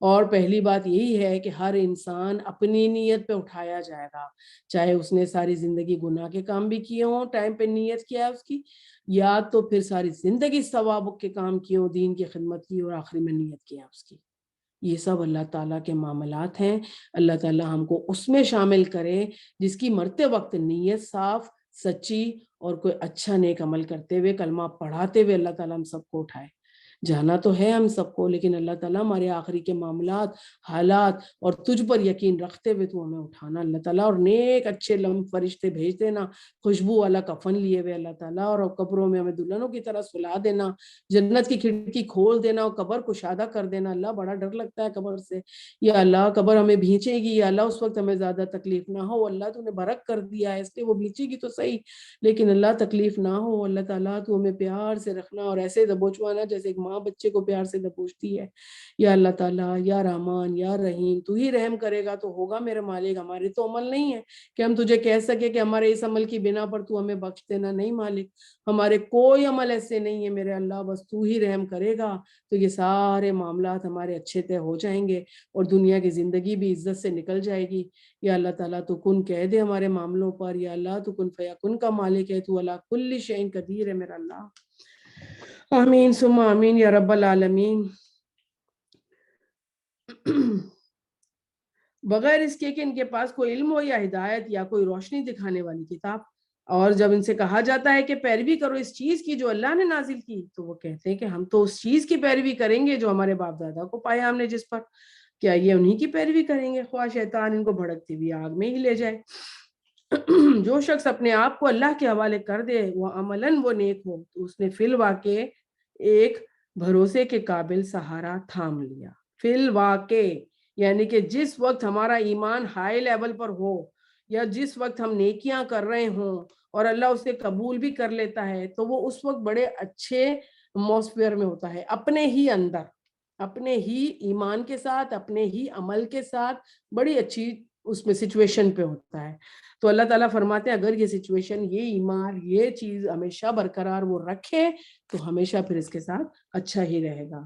اور پہلی بات یہی ہے کہ ہر انسان اپنی نیت پہ اٹھایا جائے گا، چاہے اس نے ساری زندگی گناہ کے کام بھی کیے ہوں، ٹائم پہ نیت کیا ہے اس کی، یا تو پھر ساری زندگی ثواب کے کام کیے ہوں، دین کی خدمت کی اور آخری میں نیت کیا اس کی۔ یہ سب اللہ تعالیٰ کے معاملات ہیں۔ اللہ تعالیٰ ہم کو اس میں شامل کرے جس کی مرتے وقت نیت صاف، سچی اور کوئی اچھا نیک عمل کرتے ہوئے، کلمہ پڑھاتے ہوئے اللہ تعالیٰ ہم سب کو اٹھائے۔ جانا تو ہے ہم سب کو، لیکن اللہ تعالیٰ ہمارے آخری کے معاملات، حالات اور تجھ پر یقین رکھتے ہوئے تو ہمیں اٹھانا اللہ تعالیٰ، اور نیک اچھے فرشتے بھیج دینا، خوشبو والا کفن لیے ہوئے اللہ تعالیٰ، اور قبروں میں ہمیں دلہنوں کی طرح سلا دینا، جنت کی کھڑکی کھول دینا اور قبر کشادہ کر دینا۔ اللہ بڑا ڈر لگتا ہے قبر سے، یا اللہ قبر ہمیں بھینچے گی، یا اللہ اس وقت ہمیں زیادہ تکلیف نہ ہو، اللہ تو نے برک کر دیا ہے اس لیے وہ بھینچے گی تو صحیح، لیکن اللہ تکلیف نہ ہو، اللہ تعالیٰ تو ہمیں پیار سے رکھنا اور ایسے دبوچوانا جیسے ایک ماں بچے کو پیار سے دبوچتی ہے۔ یا اللہ تعالیٰ، یا رحمان، یا رحیم، تو ہی رحم کرے گا تو ہوگا میرے مالک، ہمارے تو عمل نہیں ہے کہ ہم تجھے کہہ سکے کہ ہمارے اس عمل کی بنا پر تو ہمیں بخش دینا، نہیں مالک، ہمارے کوئی عمل ایسے نہیں ہے میرے اللہ، بس تو ہی رحم کرے گا تو یہ سارے معاملات ہمارے اچھے طے ہو جائیں گے اور دنیا کی زندگی بھی عزت سے نکل جائے گی۔ یا اللہ تعالیٰ تو کن کہہ دے ہمارے معاملوں پر، یا اللہ تو کن فیکن کا مالک ہے، تو اللہ کل شیء قدیر ہے میرا اللہ۔ آمین ثم آمین یا رب العالمین۔ بغیر اس کے کہ ان کے پاس کوئی علم ہو یا ہدایت یا کوئی روشنی دکھانے والی کتاب، اور جب ان سے کہا جاتا ہے کہ پیروی کرو اس چیز کی جو اللہ نے نازل کی، تو وہ کہتے ہیں کہ ہم تو اس چیز کی پیروی کریں گے جو ہمارے باپ دادا کو پایا ہم نے جس پر، کیا یہ انہی کی پیروی کریں گے خواہ شیطان ان کو بھڑکتی ہوئی آگ میں ہی لے جائے۔ جو شخص اپنے آپ کو اللہ کے حوالے کر دے وہ عملاً وہ نیک ہو، تو اس نے فی الواقع ایک بھروسے کے قابل سہارا تھام لیا۔ فی الواقع یعنی کہ جس وقت ہمارا ایمان ہائی لیول پر ہو، یا جس وقت ہم نیکیاں کر رہے ہوں اور اللہ اسے قبول بھی کر لیتا ہے، تو وہ اس وقت بڑے اچھے ایٹماسفیئر میں ہوتا ہے، اپنے ہی اندر، اپنے ہی ایمان کے ساتھ، اپنے ہی عمل کے ساتھ بڑی اچھی اس میں سچویشن پہ ہوتا ہے۔ تو اللہ تعالیٰ فرماتے ہیں اگر یہ سچویشن، یہ ایمان، یہ چیز ہمیشہ برقرار وہ رکھے تو ہمیشہ پھر اس کے ساتھ اچھا ہی رہے گا۔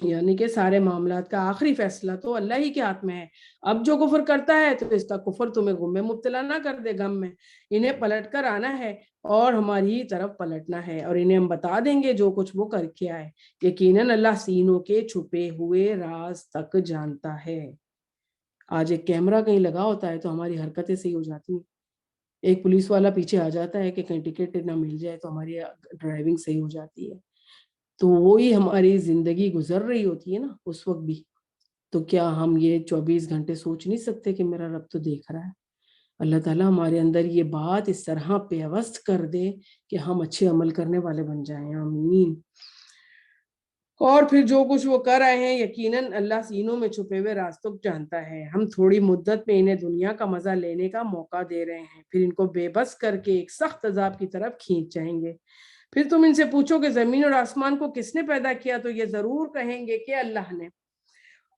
یعنی کہ سارے معاملات کا آخری فیصلہ تو اللہ ہی کے ہاتھ میں ہے۔ اب جو کفر کرتا ہے تو اس کا کفر تمہیں غم میں مبتلا نہ کر دے، غم میں، انہیں پلٹ کر آنا ہے اور ہماری طرف پلٹنا ہے، اور انہیں ہم بتا دیں گے جو کچھ وہ کر کے آئے۔ یقیناً اللہ سینوں کے چھپے ہوئے راز تک جانتا ہے۔ آج ایک کیمرہ کہیں لگا ہوتا ہے تو ہماری حرکتیں صحیح ہو جاتی ہیں، ایک پولیس والا پیچھے آ جاتا ہے کہ کہیں ٹکٹ نہ مل جائے تو ہماری ڈرائیونگ صحیح ہو جاتی ہے۔ تو وہی ہماری زندگی گزر رہی ہوتی ہے نا اس وقت بھی، تو کیا ہم یہ 24 گھنٹے سوچ نہیں سکتے کہ میرا رب تو دیکھ رہا ہے؟ اللہ تعالیٰ ہمارے اندر یہ بات اس طرح پیوست کر دے کہ ہم اچھے عمل کرنے والے بن جائیں، آمین۔ اور پھر جو کچھ وہ کر رہے ہیں یقیناً اللہ سینوں میں چھپے ہوئے راستوں جانتا ہے۔ ہم تھوڑی مدت میں انہیں دنیا کا مزہ لینے کا موقع دے رہے ہیں، پھر ان کو بے بس کر کے ایک سخت عذاب کی طرف کھینچ جائیں گے۔ پھر تم ان سے پوچھو کہ زمین اور آسمان کو کس نے پیدا کیا، تو یہ ضرور کہیں گے کہ اللہ نے،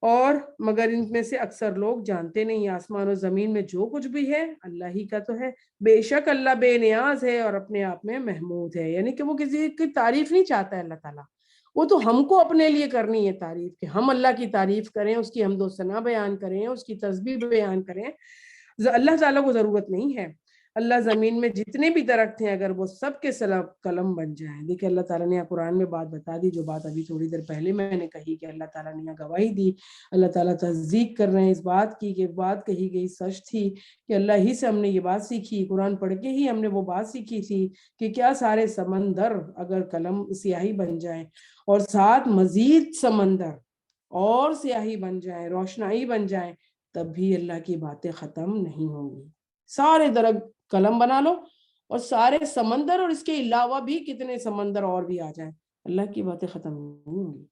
اور مگر ان میں سے اکثر لوگ جانتے نہیں۔ آسمان اور زمین میں جو کچھ بھی ہے اللہ ہی کا تو ہے، بے شک اللہ بے نیاز ہے اور اپنے آپ میں محمود ہے۔ یعنی کہ وہ کسی کی تعریف نہیں چاہتا ہے اللہ تعالیٰ، وہ تو ہم کو اپنے لیے کرنی ہے تعریف، کہ ہم اللہ کی تعریف کریں، اس کی حمد و ثنا بیان کریں، اس کی تسبیح بیان کریں۔ اللہ تعالیٰ کو ضرورت نہیں ہے۔ اللہ زمین میں جتنے بھی درخت ہیں اگر وہ سب کے سلب قلم بن جائیں، دیکھیں اللہ تعالیٰ نے قرآن میں بات بتا دی، جو بات ابھی تھوڑی دیر پہلے میں نے کہی کہ اللہ تعالیٰ نے گواہی دی، اللہ تعالیٰ تصدیق کر رہے ہیں اس بات کی کہ بات کہی گئی سچ تھی، کہ اللہ ہی سے ہم نے یہ بات سیکھی، قرآن پڑھ کے ہی ہم نے وہ بات سیکھی تھی کہ کیا سارے سمندر اگر قلم سیاہی بن جائیں اور ساتھ مزید سمندر اور سیاہی بن جائیں، روشنائی بن جائیں، تب بھی اللہ کی باتیں ختم نہیں ہوں گی۔ سارے درخت قلم بنا لو اور سارے سمندر اور اس کے علاوہ بھی کتنے سمندر اور بھی آ جائیں، اللہ کی باتیں ختم نہیں ہوں گی۔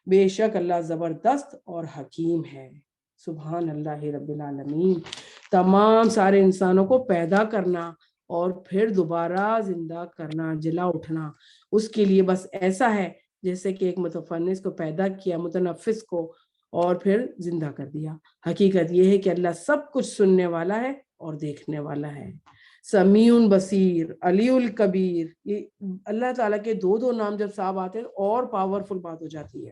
بے شک اللہ زبردست اور حکیم ہے۔ سبحان اللہ رب العالمین۔ تمام سارے انسانوں کو پیدا کرنا اور پھر دوبارہ زندہ کرنا، جلا اٹھنا، اس کے لیے بس ایسا ہے جیسے کہ ایک متفنس کو پیدا کیا، متنفس کو، اور پھر زندہ کر دیا۔ حقیقت یہ ہے کہ اللہ سب کچھ سننے والا ہے اور دیکھنے والا ہے، سمیع بصیر، علی الکبیر۔ یہ اللہ تعالیٰ کے دو نام جب صاحب آتے ہیں اور پاورفل بات ہو جاتی ہے۔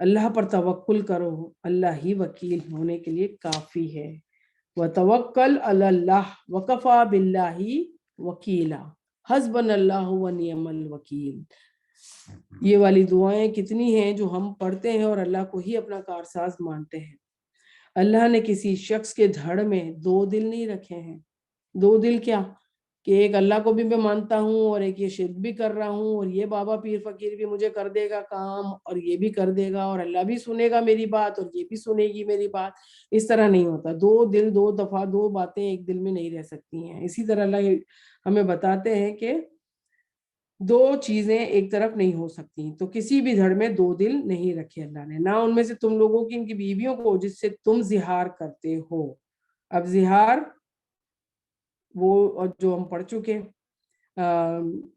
اللہ پر توکل کرو، اللہ ہی وکیل ہونے کے لیے کافی ہے۔ وَتَوَكَّلْ عَلَى اللَّهِ وَكَفَى بِاللَّهِ وَكِيلًا حَسْبُنَا اللَّهُ وَنِعْمَ الْوَكِيلُ۔ یہ والی دعائیں کتنی ہیں جو ہم پڑھتے ہیں اور اللہ کو ہی اپنا کارساز مانتے ہیں۔ اللہ نے کسی شخص کے دھڑ میں دو دل نہیں رکھے ہیں۔ دو دل کیا کہ ایک اللہ کو بھی میں مانتا ہوں اور ایک یہ شرک بھی کر رہا ہوں، اور یہ بابا پیر فقیر بھی مجھے کر دے گا کام اور یہ بھی کر دے گا، اور اللہ بھی سنے گا میری بات اور یہ بھی سنے گی میری بات۔ اس طرح نہیں ہوتا۔ دو دل دو دفعہ دو باتیں ایک دل میں نہیں رہ سکتی ہیں۔ اسی طرح اللہ ہمیں بتاتے ہیں کہ دو چیزیں ایک طرف نہیں ہو سکتی، تو کسی بھی دھڑ میں دو دل نہیں رکھے اللہ نے، نہ ان میں سے تم لوگوں کی ان کی بیویوں کو جس سے تم زہار کرتے ہو۔ اب زہار وہ جو ہم پڑھ چکے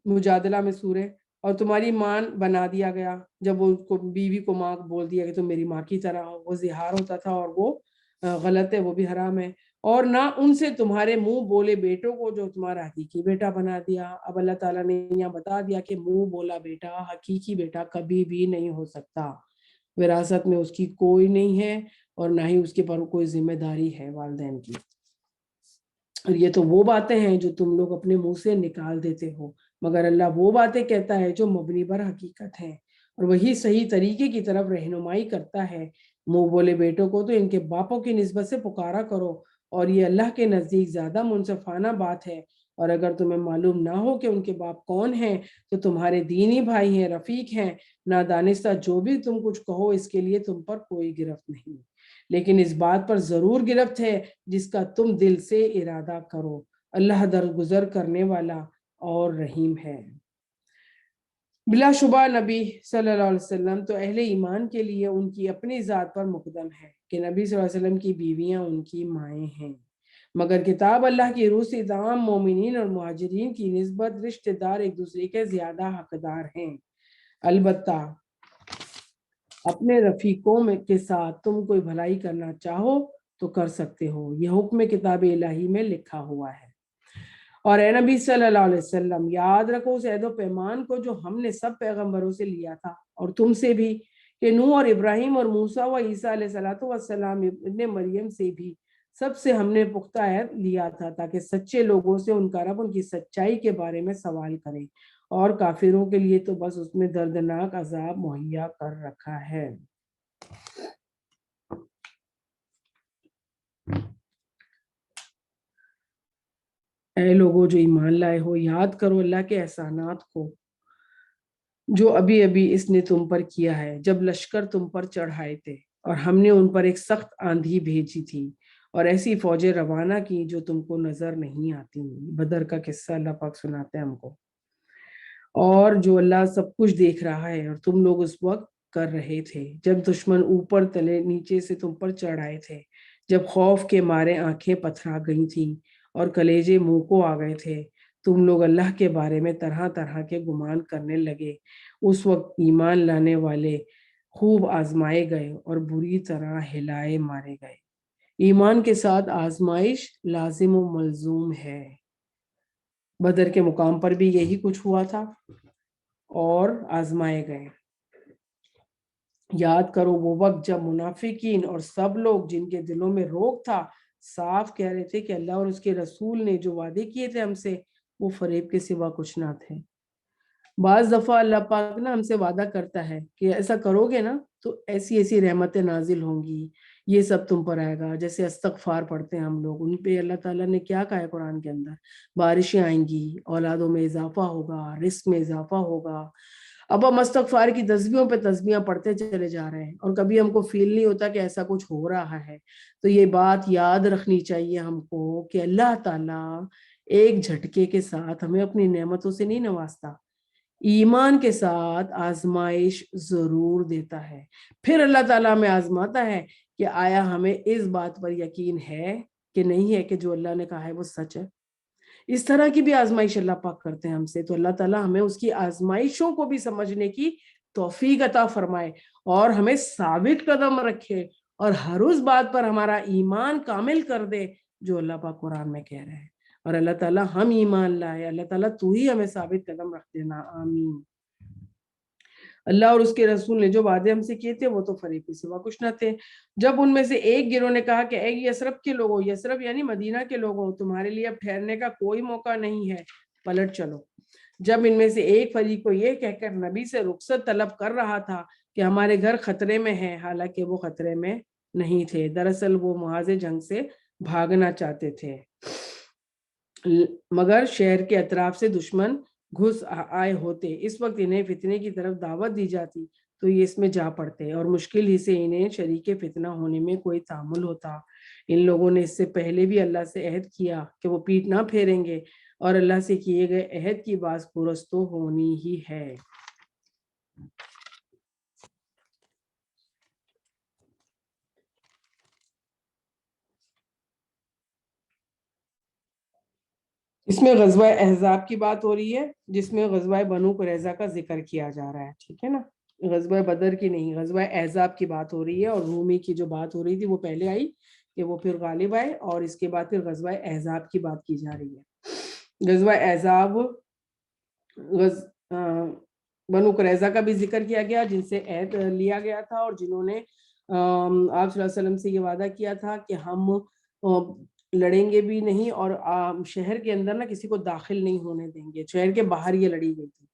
مجادلہ میں سورہ، اور تمہاری ماں بنا دیا گیا جب وہ بیوی کو ماں بول دیا کہ تم میری ماں کی طرح ہو، وہ زہار ہوتا تھا اور وہ غلط ہے، وہ بھی حرام ہے۔ اور نہ ان سے تمہارے منہ بولے بیٹوں کو جو تمہارا حقیقی بیٹا بنا دیا۔ اب اللہ تعالیٰ نے یہاں بتا دیا کہ منہ بولا بیٹا حقیقی بیٹا کبھی بھی نہیں ہو سکتا، وراثت میں اس کی کوئی نہیں ہے اور نہ ہی اس کے پر کوئی ذمہ داری ہے والدین کی۔ اور یہ تو وہ باتیں ہیں جو تم لوگ اپنے منہ سے نکال دیتے ہو، مگر اللہ وہ باتیں کہتا ہے جو مبنی بر حقیقت ہیں اور وہی صحیح طریقے کی طرف رہنمائی کرتا ہے۔ منہ بولے بیٹوں کو تو ان کے باپوں کی نسبت سے پکارا کرو، اور یہ اللہ کے نزدیک زیادہ منصفانہ بات ہے۔ اور اگر تمہیں معلوم نہ ہو کہ ان کے باپ کون ہیں تو تمہارے دینی بھائی ہیں، رفیق ہیں، نادانستہ جو بھی تم کچھ کہو اس کے لیے تم پر کوئی گرفت نہیں، لیکن اس بات پر ضرور گرفت ہے جس کا تم دل سے ارادہ کرو۔ اللہ درگزر کرنے والا اور رحیم ہے۔ بلا شبہ نبی صلی اللہ علیہ وسلم تو اہل ایمان کے لیے ان کی اپنی ذات پر مقدم ہے کہ نبی صلی اللہ علیہ وسلم کی بیویاں ان کی مائیں ہیں، مگر کتاب اللہ کی روح سے تمام مومنین اور مہاجرین کی نسبت رشتہ دار ایک دوسرے کے زیادہ حقدار ہیں۔ البتہ اپنے رفیقوں کے ساتھ تم کوئی بھلائی کرنا چاہو تو کر سکتے ہو، یہ حکم کتاب الہی میں لکھا ہوا ہے۔ اور اے نبی صلی اللہ علیہ وسلم یاد رکھو اس عہد و پیمان کو جو ہم نے سب پیغمبروں سے لیا تھا اور تم سے بھی، کہ نوح اور ابراہیم اور موسیٰ و عیسیٰ علیہ السلام ابن مریم سے بھی سب سے ہم نے پختہ عہد لیا تھا تاکہ سچے لوگوں سے ان کا رب ان کی سچائی کے بارے میں سوال کرے، اور کافروں کے لیے تو بس اس میں دردناک عذاب مہیا کر رکھا ہے۔ اے لوگوں جو ایمان لائے ہو، یاد کرو اللہ کے احسانات کو جو ابھی ابھی اس نے تم پر کیا ہے، جب لشکر تم پر چڑھائے تھے اور ہم نے ان پر ایک سخت آندھی بھیجی تھی اور ایسی فوجیں روانہ کی جو تم کو نظر نہیں آتی۔ بدر کا قصہ اللہ پاک سناتے ہیں ہم کو، اور جو اللہ سب کچھ دیکھ رہا ہے اور تم لوگ اس وقت کر رہے تھے جب دشمن اوپر تلے نیچے سے تم پر چڑھائے تھے، جب خوف کے مارے آنکھیں پتھرا گئی تھیں اور کلیجے منہ کو آ گئے تھے، تم لوگ اللہ کے بارے میں طرح طرح کے گمان کرنے لگے۔ اس وقت ایمان لانے والے خوب آزمائے گئے اور بری طرح ہلائے مارے گئے۔ ایمان کے ساتھ آزمائش لازم و ملزوم ہے۔ بدر کے مقام پر بھی یہی کچھ ہوا تھا اور آزمائے گئے۔ یاد کرو وہ وقت جب منافقین اور سب لوگ جن کے دلوں میں روک تھا صاف کہہ رہے تھے کہ اللہ اور اس کے رسول نے جو وعدے کیے تھے ہم سے وہ فریب کے سوا کچھ نہ تھے۔ بعض دفعہ اللہ پاک نا ہم سے وعدہ کرتا ہے کہ ایسا کرو گے نا تو ایسی ایسی رحمتیں نازل ہوں گی، یہ سب تم پر آئے گا۔ جیسے استغفار پڑھتے ہیں ہم لوگ، ان پہ اللہ تعالیٰ نے کیا کہا ہے قرآن کے اندر، بارشیں آئیں گی، اولادوں میں اضافہ ہوگا، رزق میں اضافہ ہوگا۔ اب ہم استغفار کی تسبیحوں پہ تسبیحاں پڑھتے چلے جا رہے ہیں اور کبھی ہم کو فیل نہیں ہوتا کہ ایسا کچھ ہو رہا ہے۔ تو یہ بات یاد رکھنی چاہیے ہم کو کہ اللہ تعالیٰ ایک جھٹکے کے ساتھ ہمیں اپنی نعمتوں سے نہیں نوازتا، ایمان کے ساتھ آزمائش ضرور دیتا ہے۔ پھر اللہ تعالیٰ ہمیں آزماتا ہے کہ آیا ہمیں اس بات پر یقین ہے کہ نہیں ہے کہ جو اللہ نے کہا ہے وہ سچ ہے۔ اس طرح کی بھی آزمائش اللہ پاک کرتے ہیں ہم سے، تو اللہ تعالیٰ ہمیں اس کی آزمائشوں کو بھی سمجھنے کی توفیق عطا فرمائے اور ہمیں ثابت قدم رکھے اور ہر اس بات پر ہمارا ایمان کامل کر دے جو اللہ پاک قرآن میں کہہ رہے ہیں۔ اور اللہ تعالیٰ ہم ایمان لائے، اللہ تعالیٰ تو ہی ہمیں ثابت قدم رکھ دینا، آمین۔ اللہ اور اس کے رسول نے جو وعدے ہم سے کیے تھے وہ تو فریب کے سوا کچھ نہ تھے۔ جب ان میں سے ایک گروہ نے کہا کہ اے یثرب کے لوگوں، یثرب یعنی مدینہ کے لوگوں، تمہارے لیے اب ٹھہرنے کا کوئی موقع نہیں ہے، پلٹ چلو۔ جب ان میں سے ایک فریق کو یہ کہہ کر نبی سے رخصت طلب کر رہا تھا کہ ہمارے گھر خطرے میں ہیں، حالانکہ وہ خطرے میں نہیں تھے، دراصل وہ محاذ جنگ سے بھاگنا چاہتے تھے، مگر شہر کے اطراف سے دشمن گھس آئے ہوتے، اس وقت انہیں فتنے کی طرف دعوت دی جاتی تو یہ اس میں جا پڑتے، اور مشکل ہی سے انہیں شریک فتنہ ہونے میں کوئی تعامل ہوتا۔ ان لوگوں نے اس سے پہلے بھی اللہ سے عہد کیا کہ وہ پیٹ نہ پھیریں گے، اور اللہ سے کیے گئے عہد کی باز پرس تو ہونی ہی ہے۔ اس میں غزوہ احزاب کی بات ہو رہی ہے، جس میں غزوہ بنو قریظہ کا ذکر کیا جا رہا ہے، ٹھیک ہے نا، غزوہ بدر کی نہیں، غزوہ احزاب کی بات ہو رہی ہے، اور رومی کی جو بات ہو رہی تھی وہ پہلے آئی کہ وہ پھر غالب آئے، اور اس کے بعد پھر غزوہ احزاب کی بات کی جا رہی ہے۔ غزوہ احزاب بنو قریظہ کا بھی ذکر کیا گیا، جن سے عہد لیا گیا تھا، اور جنہوں نے آپ صلی اللہ علیہ وسلم سے یہ وعدہ کیا تھا کہ ہم لڑیں گے بھی نہیں، اور شہر کے اندر نہ کسی کو داخل نہیں ہونے دیں گے، شہر کے باہر یہ لڑی گئی تھی۔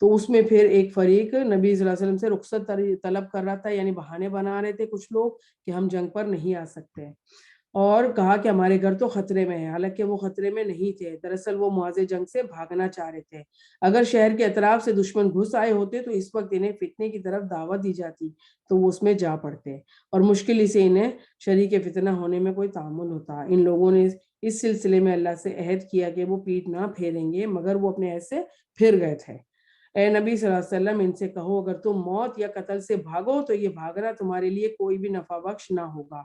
تو اس میں پھر ایک فریق نبی صلی اللہ علیہ وسلم سے رخصت طلب کر رہا تھا، یعنی بہانے بنا رہے تھے کچھ لوگ کہ ہم جنگ پر نہیں آ سکتے، اور کہا کہ ہمارے گھر تو خطرے میں ہے، حالانکہ وہ خطرے میں نہیں تھے، دراصل وہ معاذ جنگ سے بھاگنا چاہ رہے تھے۔ اگر شہر کے اطراف سے دشمن گھس آئے ہوتے تو اس وقت انہیں فتنے کی طرف دعوت دی جاتی تو وہ اس میں جا پڑتے، اور مشکل ہی سے انہیں شریک فتنہ ہونے میں کوئی تعامل ہوتا۔ ان لوگوں نے اس سلسلے میں اللہ سے عہد کیا کہ وہ پیٹ نہ پھیریں گے، مگر وہ اپنے عہد سے پھر گئے تھے۔ اے نبی صلی اللہ علیہ وسلم، ان سے کہو اگر تم موت یا قتل سے بھاگو تو یہ بھاگنا تمہارے لیے کوئی بھی نفع بخش نہ ہوگا،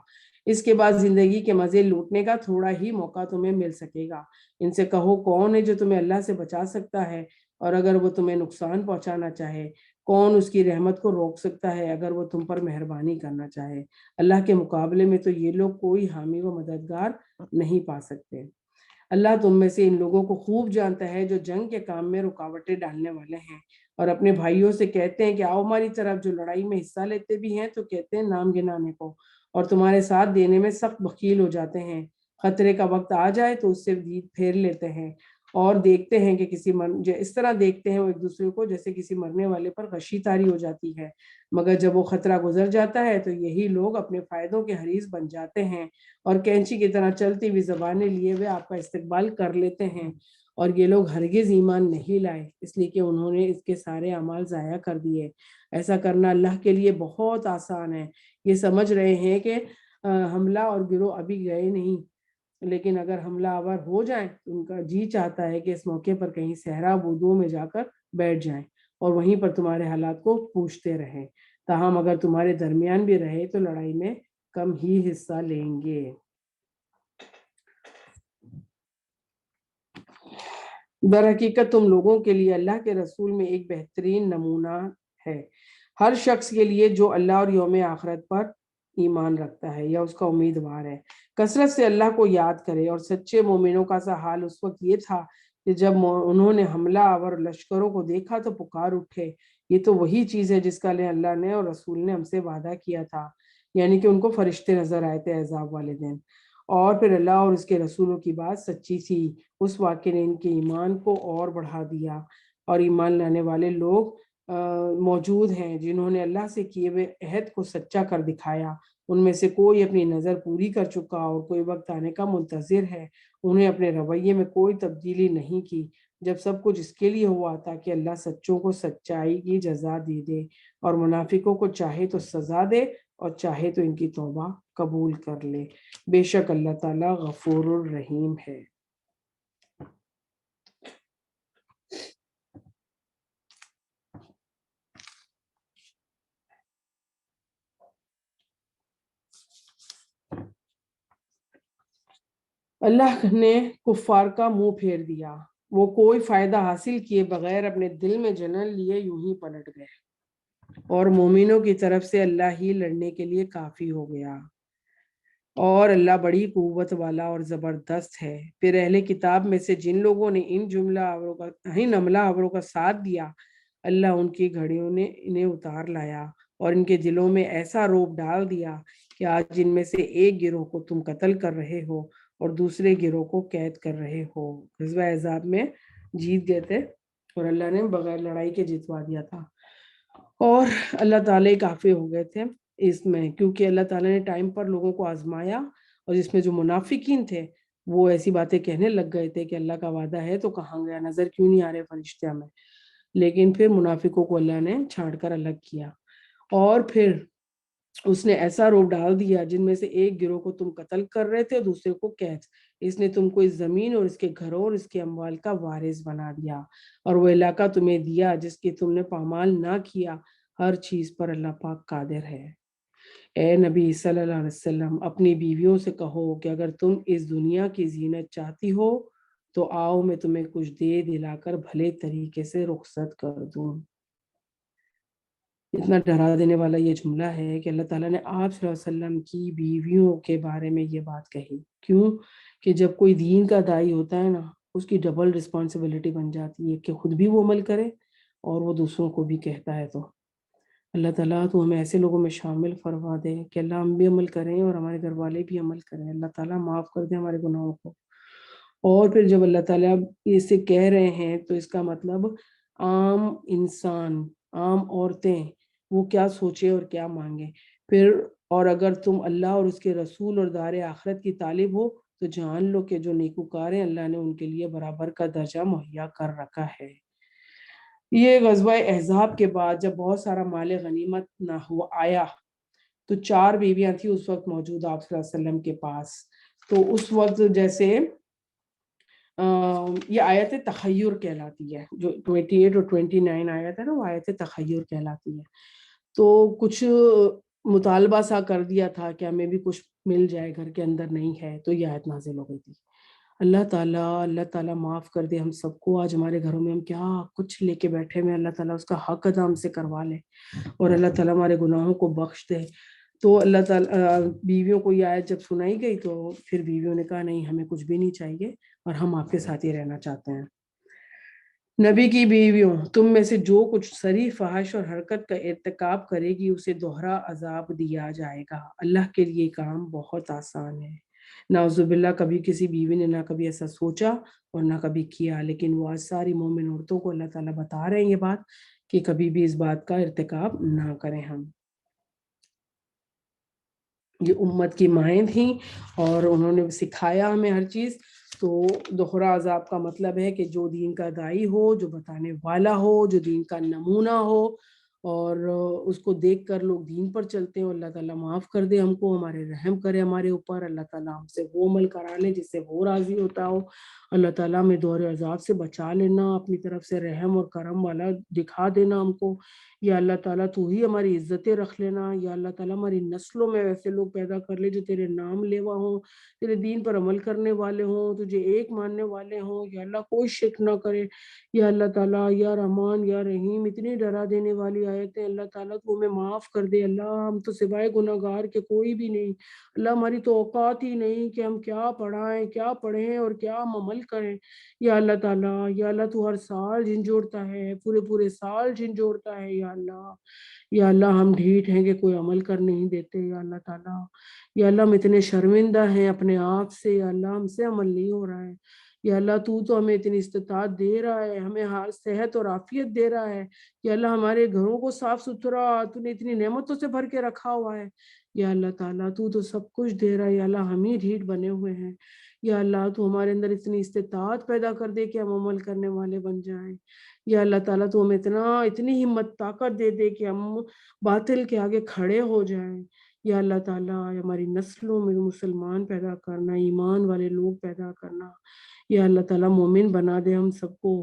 اس کے بعد زندگی کے مزے لوٹنے کا تھوڑا ہی موقع تمہیں مل سکے گا۔ ان سے کہو کون ہے جو تمہیں اللہ سے بچا سکتا ہے، اور اگر وہ تمہیں نقصان پہنچانا چاہے کون اس کی رحمت کو روک سکتا ہے اگر وہ تم پر مہربانی کرنا چاہے، اللہ کے مقابلے میں تو یہ لوگ کوئی حامی و مددگار نہیں پا سکتے۔ اللہ تم میں سے ان لوگوں کو خوب جانتا ہے جو جنگ کے کام میں رکاوٹیں ڈالنے والے ہیں، اور اپنے بھائیوں سے کہتے ہیں کہ آؤ ہماری طرف، جو لڑائی میں حصہ لیتے بھی ہیں تو کہتے ہیں نام گنانے کو، اور تمہارے ساتھ دینے میں سخت بخیل ہو جاتے ہیں، خطرے کا وقت آ جائے تو اس سے پھیر لیتے ہیں، اور دیکھتے ہیں کہ اس طرح دیکھتے ہیں وہ ایک دوسرے کو جیسے کسی مرنے والے پر غشی طاری ہو جاتی ہے، مگر جب وہ خطرہ گزر جاتا ہے تو یہی لوگ اپنے فائدوں کے حریص بن جاتے ہیں، اور کینچی کی طرح چلتی ہوئی زبانیں لیے ہوئے آپ کا استقبال کر لیتے ہیں، اور یہ لوگ ہرگز ایمان نہیں لائے، اس لیے کہ انہوں نے اس کے سارے اعمال ضائع کر دیے۔ ایسا کرنا اللہ کے لیے بہت آسان ہے۔ یہ سمجھ رہے ہیں کہ حملہ اور گروہ ابھی گئے نہیں، لیکن اگر حملہ آور ہو جائیں تو ان کا جی چاہتا ہے کہ اس موقع پر کہیں صحرا بودوں میں جا کر بیٹھ جائیں اور وہیں پر تمہارے حالات کو پوچھتے رہیں، تاہم اگر تمہارے درمیان بھی رہے تو لڑائی میں کم ہی حصہ لیں گے۔ در حقیقت تم لوگوں کے لیے اللہ کے رسول میں ایک بہترین نمونہ ہے، ہر شخص کے لیے جو اللہ اور یوم آخرت پر ایمان رکھتا ہے یا اس کا امیدوار ہے، کثرت سے اللہ کو یاد کرے۔ اور سچے مومنوں کا سا حال اس وقت یہ تھا کہ جب انہوں نے حملہ آور لشکروں کو دیکھا تو پکار اٹھے، یہ تو وہی چیز ہے جس کا اللہ نے اور رسول نے ہم سے وعدہ کیا تھا، یعنی کہ ان کو فرشتے نظر آئے تھے احزاب والے دن، اور پھر اللہ اور اس کے رسولوں کی بات سچی تھی۔ اس واقعے نے ان کے ایمان کو اور بڑھا دیا، اور ایمان لانے والے لوگ موجود ہیں جنہوں نے اللہ سے کیے ہوئے عہد کو سچا کر دکھایا، ان میں سے کوئی اپنی نظر پوری کر چکا اور کوئی وقت آنے کا منتظر ہے، انہیں اپنے رویے میں کوئی تبدیلی نہیں کی، جب سب کچھ اس کے لیے ہوا تاکہ اللہ سچوں کو سچائی کی جزا دے دے، اور منافقوں کو چاہے تو سزا دے اور چاہے تو ان کی توبہ قبول کر لے، بے شک اللہ تعالیٰ غفور الرحیم ہے۔ اللہ نے کفار کا منہ پھیر دیا، وہ کوئی فائدہ حاصل کیے بغیر اپنے دل میں جلن لیے یوں ہی پلٹ گئے، اور مومنوں کی طرف سے اللہ ہی لڑنے کے لیے کافی ہو گیا، اور اللہ بڑی قوت والا اور زبردست ہے۔ پھر اہل کتاب میں سے جن لوگوں نے ان حملہ آوروں کا ساتھ دیا، اللہ ان کی گھڑیوں نے انہیں اتار لایا اور ان کے دلوں میں ایسا روب ڈال دیا کہ آج ان میں سے ایک گروہ کو تم قتل کر رہے ہو اور دوسرے گروہ کو قید کر رہے ہو۔ غزوہ احزاب میں جیت گئے تھے اور اللہ نے بغیر لڑائی کے جتوا دیا تھا، اور اللہ تعالیٰ کافی ہو گئے تھے اس میں، کیونکہ اللہ تعالیٰ نے ٹائم پر لوگوں کو آزمایا، اور جس میں جو منافقین تھے وہ ایسی باتیں کہنے لگ گئے تھے کہ اللہ کا وعدہ ہے تو کہاں گیا، نظر کیوں نہیں آ رہے فرشتے ہمیں، لیکن پھر منافقوں کو اللہ نے چھاڑ کر الگ کیا، اور پھر اس نے ایسا روب ڈال دیا جن میں سے ایک گروہ کو تم قتل کر رہے تھے اور دوسرے کو قید، اس نے تم کو اس زمین اور اس کے گھروں اور اس کے اموال کا وارث بنا دیا، اور وہ علاقہ تمہیں دیا جس کی تم نے پامال نہ کیا، ہر چیز پر اللہ پاک قادر ہے۔ اے نبی صلی اللہ علیہ وسلم، اپنی بیویوں سے کہو کہ اگر تم اس دنیا کی زینت چاہتی ہو تو آؤ میں تمہیں کچھ دے دلا کر بھلے طریقے سے رخصت کر دوں۔ اتنا ڈرا دینے والا یہ جملہ ہے کہ اللہ تعالیٰ نے آپ صلی اللہ علیہ وسلم کی بیویوں کے بارے میں یہ بات کہی، کیوں کہ جب کوئی دین کا داعی ہوتا ہے نا، اس کی ڈبل رسپانسبلٹی بن جاتی ہے کہ خود بھی وہ عمل کرے اور وہ دوسروں کو بھی کہتا ہے۔ تو اللہ تعالیٰ تو ہمیں ایسے لوگوں میں شامل فرما دے کہ اللہ ہم بھی عمل کریں اور ہمارے گھر والے بھی عمل کریں، اللہ تعالیٰ معاف کر دے ہمارے گناہوں کو۔ اور پھر جب اللہ تعالیٰ اسے کہہ رہے ہیں تو اس کا مطلب عام انسان، عام عورتیں وہ کیا سوچے اور کیا مانگے پھر، اور اگر تم اللہ اور اس کے رسول اور دار آخرت کی طالب ہو تو جان لو کہ جو نیکوکار ہیں اللہ نے ان کے لیے برابر کا درجہ مہیا کر رکھا ہے۔ یہ غزوہ احزاب کے بعد جب بہت سارا مال غنیمت نہ ہوا آیا تو 4 بیویاں تھیں اس وقت موجود آپ صلی اللہ علیہ وسلم کے پاس، تو اس وقت جیسے یہ آیت تخیر کہلاتی ہے، جو 28 اور 29 آیت ہے نا، وہ آیت تخیر کہلاتی ہے۔ تو کچھ مطالبہ سا کر دیا تھا کہ ہمیں بھی کچھ مل جائے، گھر کے اندر نہیں ہے، تو یہ آیت نازل ہو گئی تھی۔ اللہ تعالیٰ معاف کر دے ہم سب کو، آج ہمارے گھروں میں ہم کیا کچھ لے کے بیٹھے ہوئے، اللہ تعالیٰ اس کا حق ادا ہم سے کروا لے اور اللہ تعالیٰ ہمارے گناہوں کو بخش دے۔ تو اللہ تعالیٰ بیویوں کو یہ آیت جب سنائی گئی تو پھر بیویوں نے کہا نہیں، ہمیں کچھ بھی نہیں چاہیے اور ہم آپ کے ساتھ ہی رہنا چاہتے ہیں۔ نبی کی بیویوں، تم میں سے جو کچھ صریح فحش اور حرکت کا ارتکاب کرے گی اسے دوہرا عذاب دیا جائے گا، اللہ کے لیے کام بہت آسان ہے۔ نعوذ باللہ، کبھی کسی بیوی نے نہ کبھی ایسا سوچا اور نہ کبھی کیا، لیکن وہ آج ساری مومن عورتوں کو اللہ تعالیٰ بتا رہے ہیں یہ بات کہ کبھی بھی اس بات کا ارتکاب نہ کریں ہم۔ یہ امت کی مائیں تھیں اور انہوں نے سکھایا ہمیں ہر چیز۔ تو دوہرا عذاب کا مطلب ہے کہ جو دین کا داعی ہو، جو بتانے والا ہو، جو دین کا نمونہ ہو اور اس کو دیکھ کر لوگ دین پر چلتے ہیں، اللہ تعالیٰ معاف کر دے ہم کو، ہمارے رحم کرے ہمارے اوپر، اللہ تعالیٰ ہم سے وہ عمل کرا لے جس سے وہ راضی ہوتا ہو، اللہ تعالیٰ ہمیں دوہرے عذاب سے بچا لینا، اپنی طرف سے رحم اور کرم والا دکھا دینا ہم کو، یا اللہ تعالیٰ تو ہی ہماری عزتیں رکھ لینا، یا اللہ تعالیٰ ہماری نسلوں میں ویسے لوگ پیدا کر لے جو تیرے نام لیوا ہوں، تیرے دین پر عمل کرنے والے ہوں، تجھے ایک ماننے والے ہوں، یا اللہ کوئی شک نہ کرے، یا اللہ تعالیٰ یا رحمان یا رحیم، اتنی ڈرا دینے والی آیتیں، اللہ تعالیٰ تو ہمیں معاف کر دے، اللہ ہم تو سوائے گناہ گار کے کوئی بھی نہیں، اللہ ہماری تو اوقات ہی نہیں کہ ہم کیا پڑھائیں، کیا پڑھیں اور کیا ہم عمل کریں، یا اللہ تعالیٰ، یا اللہ تو ہر سال جھنجھوڑتا ہے، پورے سال جھنجھوڑتا ہے، یا اللہ، یا اللہ ہم ڈھیٹ ہیں کہ کوئی عمل کر نہیں دیتے، یا اللہ تعالیٰ، یا اللہ ہم اتنے شرمندہ ہیں اپنے آپ سے، یا اللہ ہم سے عمل نہیں ہو رہا ہے، یا اللہ تو ہمیں اتنی استطاعت دے رہا ہے، ہمیں ہر صحت اور عافیت دے رہا ہے، یا اللہ ہمارے گھروں کو صاف ستھرا تو نے اتنی نعمتوں سے بھر کے رکھا ہوا ہے، یا اللہ تعالیٰ تو سب کچھ دے رہا ہے، یا اللہ ہم ہی ڈھیٹ بنے ہوئے ہیں، یا اللہ تو ہمارے اندر اتنی استطاعت پیدا کر دے کہ ہم عمل کرنے والے بن جائیں، یا اللہ تعالیٰ تو ہمیں اتنی ہمت طاقت دے دے کہ ہم باطل کے آگے کھڑے ہو جائیں، یا اللہ تعالیٰ ہماری نسلوں میں مسلمان پیدا کرنا، ایمان والے لوگ پیدا کرنا، یا اللہ تعالیٰ مومن بنا دے ہم سب کو،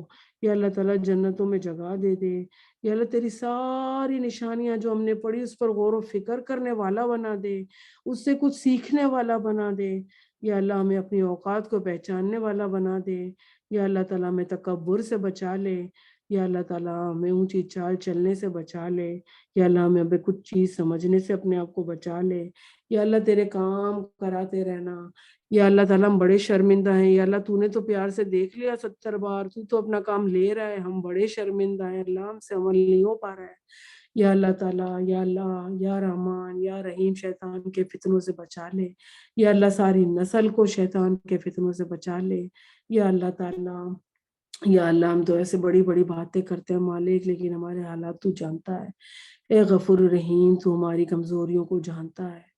یا اللہ تعالیٰ جنتوں میں جگہ دے دے، یا اللہ تیری ساری نشانیاں جو ہم نے پڑھی اس پر غور و فکر کرنے والا بنا دے، اس سے کچھ سیکھنے والا بنا دے، یا اللہ ہمیں اپنی اوقات کو پہچاننے والا بنا دے، یا اللہ تعالیٰ ہمیں تکبر سے بچا لے، یا اللہ تعالیٰ ہمیں اونچی چال چلنے سے بچا لے، یا اللہ ہمیں ابھی کچھ چیز سمجھنے سے اپنے آپ کو بچا لے، یا اللہ تیرے کام کراتے رہنا، یا اللہ تعالیٰ ہم بڑے شرمندہ ہیں، یا اللہ تو نے تو پیار سے دیکھ لیا 70 بار، تو اپنا کام لے رہا ہے، ہم بڑے شرمندہ ہیں اللہ، ہم سے عمل نہیں ہو پا رہا ہے، یا اللہ تعالیٰ، یا اللہ، یا رحمان یا رحیم شیطان کے فتنوں سے بچا لے، یا اللہ ساری نسل کو شیطان کے فتنوں سے بچا لے، یا اللہ تعالیٰ، یا اللہ ہم تو ایسے بڑی بڑی باتیں کرتے ہیں مالک، لیکن ہمارے حالات تو جانتا ہے، اے غفور الرحیم تو ہماری کمزوریوں کو جانتا ہے،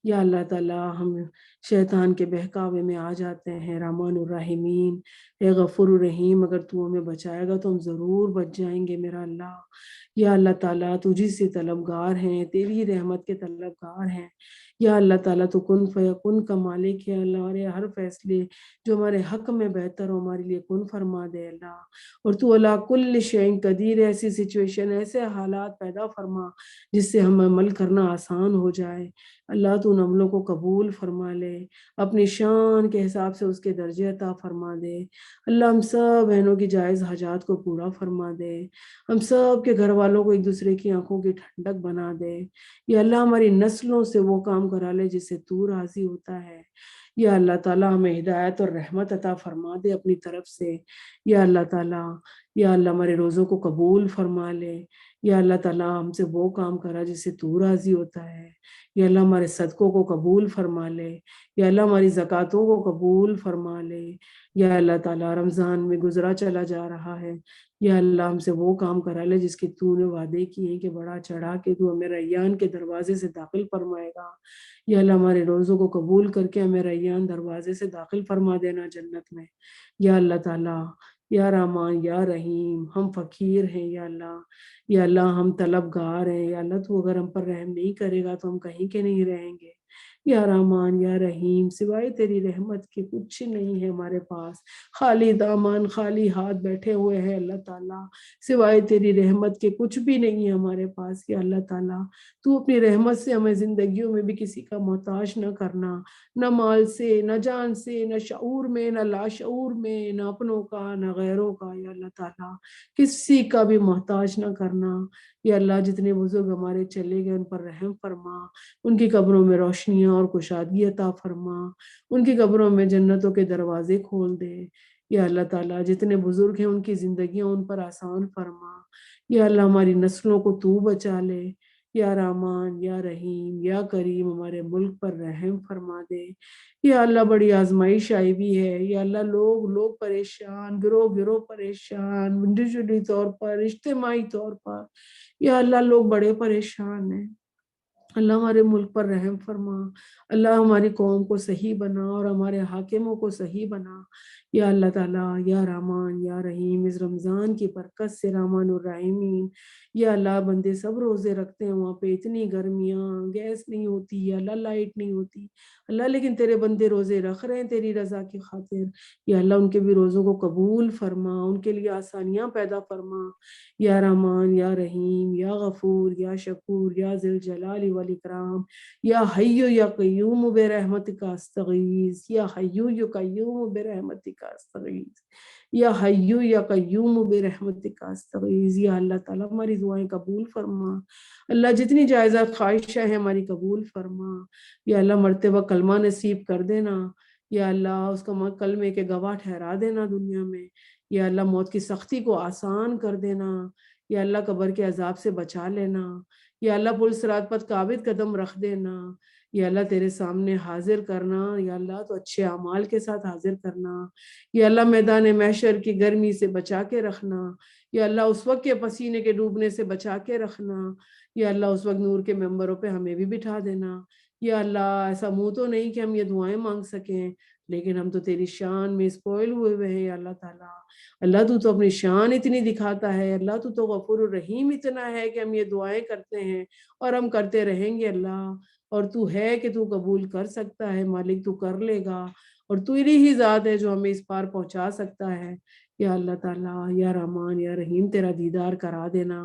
یا اللہ تعالیٰ ہم شیطان کے بہکاوے میں آ جاتے ہیں، رحمان الرحیمین، اے غفور الرحیم اگر تو ہمیں بچائے گا تو ہم ضرور بچ جائیں گے میرا اللہ، یا اللہ تعالیٰ تجھی سے طلبگار ہیں، تیری رحمت کے طلبگار ہیں، یا اللہ تعالیٰ تو کن فیکن کا مالک ہے اللہ، اور ہر فیصلے جو ہمارے حق میں بہتر ہو ہمارے لیے کن فرما دے اللہ، اور تو اللہ کل شیء قدیر، ایسی سچویشن ایسے حالات پیدا فرما جس سے ہم عمل کرنا آسان ہو جائے، اللہ تو ان عملوں کو قبول فرما لے، اپنی شان کے حساب سے اس کے درجے عطا فرما دے، اللہ ہم سب بہنوں کی جائز حاجات کو پورا فرما دے، ہم سب کے گھر والوں کو ایک دوسرے کی آنکھوں کی ٹھنڈک بنا دے، یا اللہ ہماری نسلوں سے وہ کام کرا لے جس سے تو راضی ہوتا ہے، یا اللہ تعالیٰ ہمیں ہدایت اور رحمت عطا فرما دے اپنی طرف سے، یا اللہ تعالیٰ، یا اللہ ہمارے روزوں کو قبول فرما لے، یا اللہ تعالیٰ ہم سے وہ کام کرا جس سے تو راضی ہوتا ہے، یا اللہ ہمارے صدقوں کو قبول فرما لے، یا اللہ ہماری زکاتوں کو قبول فرما لے، یا اللہ تعالیٰ رمضان میں گزرا چلا جا رہا ہے، یا اللہ ہم سے وہ کام کرا لے جس کے تو نے وعدے کیے ہیں کہ بڑا چڑھا کے تو ہمیں ریان کے دروازے سے داخل فرمائے گا، یا اللہ ہمارے روزوں کو قبول کر کے ہمیں ریان دروازے سے داخل فرما دینا جنت میں، یا اللہ تعالیٰ، یا رحمان یا رحیم ہم فقیر ہیں یا اللہ ہم طلبگار ہیں، یا اللہ تو اگر ہم پر رحم نہیں کرے گا تو ہم کہیں کے نہیں رہیں گے، یا رحمان یا رحیم سوائے تیری رحمت کے کچھ نہیں ہے ہمارے پاس، خالی دامن خالی ہاتھ بیٹھے ہوئے ہیں اللہ تعالیٰ، سوائے تیری رحمت کے کچھ بھی نہیں ہے ہمارے پاس، یا اللہ تعالیٰ تو اپنی رحمت سے ہمیں زندگیوں میں بھی کسی کا محتاج نہ کرنا، نہ مال سے، نہ جان سے، نہ شعور میں، نہ لاشعور میں، نہ اپنوں کا نہ غیروں کا، یا اللہ تعالیٰ کسی کا بھی محتاج نہ کرنا، یا اللہ جتنے بزرگ ہمارے چلے گئے ان پر رحم فرما، ان کی قبروں میں روشنیاں اور کشادگی عطا فرما، ان کی قبروں میں جنتوں کے دروازے کھول دے، یا اللہ تعالیٰ جتنے بزرگ ہیں ان کی زندگیاں ان پر آسان فرما، یا اللہ ہماری نسلوں کو تو بچا لے، یا رحمان یا رحیم یا کریم ہمارے ملک پر رحم فرما دے، یا اللہ بڑی آزمائش آئی بھی ہے، یا اللہ لوگ پریشان، گروہ گروہ پریشان، انڈیویجولی طور پر، اجتماعی طور پر، یا اللہ لوگ بڑے پریشان ہیں، اللہ ہمارے ملک پر رحم فرما، اللہ ہماری قوم کو صحیح بنا اور ہمارے حاکموں کو صحیح بنا، یا اللہ تعالیٰ، یا رحمان یا رحیم اس رمضان کی برکت سے رحمان الرحیمین، یا اللہ بندے سب روزے رکھتے ہیں وہاں پہ اتنی گرمیاں، گیس نہیں ہوتی، یا اللہ لائٹ نہیں ہوتی، اللہ لیکن تیرے بندے روزے رکھ رہے ہیں تیری رضا کی خاطر، یا اللہ ان کے بھی روزوں کو قبول فرما، ان کے لیے آسانیاں پیدا فرما، یا رحمان یا رحیم یا غفور یا شکور یا ذی الجلال والاکرام، یا حی یا قیوم برحمتک استغیث، یا حی یا قیوم برحمتک استغیث، یا حی یا قیوم برحمتک استغیث، یا اللہ تعالیٰ ہماری دعائیں قبول فرما، اللہ جتنی جائزہ خواہشیں ہیں ہماری قبول فرما، یا اللہ مرتے وقت کلمہ نصیب کر دینا، یا اللہ اس کا کلمے کے گواہ ٹھہرا دینا دنیا میں، یا اللہ موت کی سختی کو آسان کر دینا، یا اللہ قبر کے عذاب سے بچا لینا، یا اللہ پل صراط پر ثابت قدم رکھ دینا، یا اللہ تیرے سامنے حاضر کرنا، یا اللہ تو اچھے اعمال کے ساتھ حاضر کرنا، یا اللہ میدان محشر کی گرمی سے بچا کے رکھنا، یا اللہ اس وقت کے پسینے کے ڈوبنے سے بچا کے رکھنا، یا اللہ اس وقت نور کے ممبروں پہ ہمیں بھی بٹھا دینا، یا اللہ ایسا منہ تو نہیں کہ ہم یہ دعائیں مانگ سکیں، لیکن ہم تو تیری شان میں اسپوائل ہوئے ہیں، یا اللہ تعالیٰ، اللہ تو اپنی شان اتنی دکھاتا ہے، اللہ تو غفور الرحیم اتنا ہے کہ ہم یہ دعائیں کرتے ہیں اور ہم کرتے رہیں گے اللہ، اور تو ہے کہ تو قبول کر سکتا ہے مالک، تو کر لے گا، اور تو ہی ذات ہے جو ہمیں اس پار پہنچا سکتا ہے، یا اللہ تعالیٰ، یا رحمان یا رحیم تیرا دیدار کرا دینا،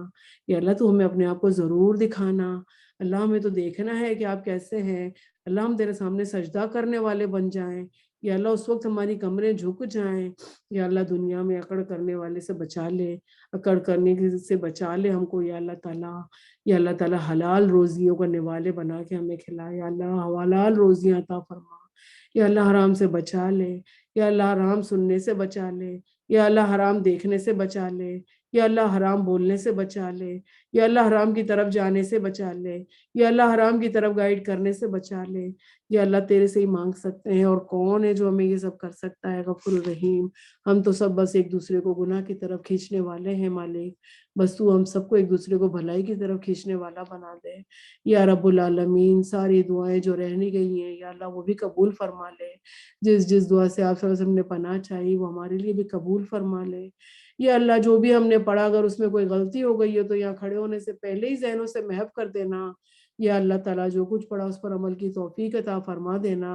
یا اللہ تو ہمیں اپنے آپ کو ضرور دکھانا، اللہ ہمیں تو دیکھنا ہے کہ آپ کیسے ہیں، اللہ ہم تیرے سامنے سجدہ کرنے والے بن جائیں، یا اللہ اس وقت ہماری کمریں جھک جائیں، یا اللہ دنیا میں اکڑ کرنے والے سے بچا لے، اکڑ کرنے سے بچا لے ہم کو یا اللہ تعالیٰ۔ یا اللہ تعالیٰ حلال روزیوں کا نوالے بنا کے ہمیں کھلائے، یا اللہ حلال روزیاں عطا فرما، یا اللہ حرام سے بچا لے، یا اللہ حرام سننے سے بچا لے، یا اللہ حرام دیکھنے سے بچا لے، یا اللہ حرام بولنے سے بچا لے، یا اللہ حرام کی طرف جانے سے بچا لے، یا اللہ حرام کی طرف گائیڈ کرنے سے بچا لے۔ یا اللہ تیرے سے ہی مانگ سکتے ہیں، اور کون ہے جو ہمیں یہ سب کر سکتا ہے؟ غفور الرحیم، ہم تو سب بس ایک دوسرے کو گناہ کی طرف کھینچنے والے ہیں مالک، بس تو ہم سب کو ایک دوسرے کو بھلائی کی طرف کھینچنے والا بنا دے۔ یا رب العالمین، ساری دعائیں جو رہنی گئی ہیں یا اللہ وہ بھی قبول فرما لے، جس دعا سے آپ صلی اللہ علیہ وسلم نے پناہ چاہی وہ ہمارے لیے بھی قبول فرما لے۔ یا اللہ جو بھی ہم نے پڑھا اگر اس میں کوئی غلطی ہو گئی ہے تو یہاں کھڑے ہونے سے پہلے ہی ذہنوں سے محو کر دینا۔ یا اللہ تعالیٰ جو کچھ پڑھا اس پر عمل کی توفیق عطا فرما دینا۔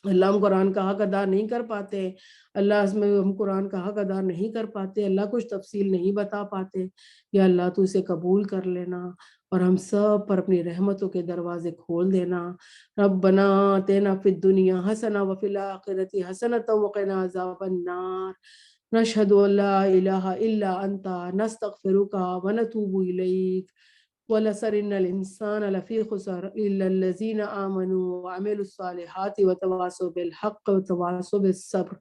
اللہ ہم قرآن کا حق ادا نہیں کر پاتے، اللہ اس میں ہم قرآن کا حق ادا نہیں کر پاتے، اللہ کچھ تفصیل نہیں بتا پاتے، یا اللہ تو اسے قبول کر لینا اور ہم سب پر اپنی رحمتوں کے دروازے کھول دینا۔ ربنا آتنا فی الدنیا حسنہ وفی الآخرۃ حسنۃ وقنا عذاب النار، نشہد ان لا الہ الا انت نستغفرک ونتوب الیک، وَلَسَرِ إِنَّ الْإِنسَانَ لَفِي خُسْرٍ إِلَّا الَّذِينَ آمَنُوا وَعَمِلُوا الصَّالِحَاتِ وَتَوَاصَوْا بِالْحَقِّ وَتَوَاصَوْا بِالصَّبْرِ۔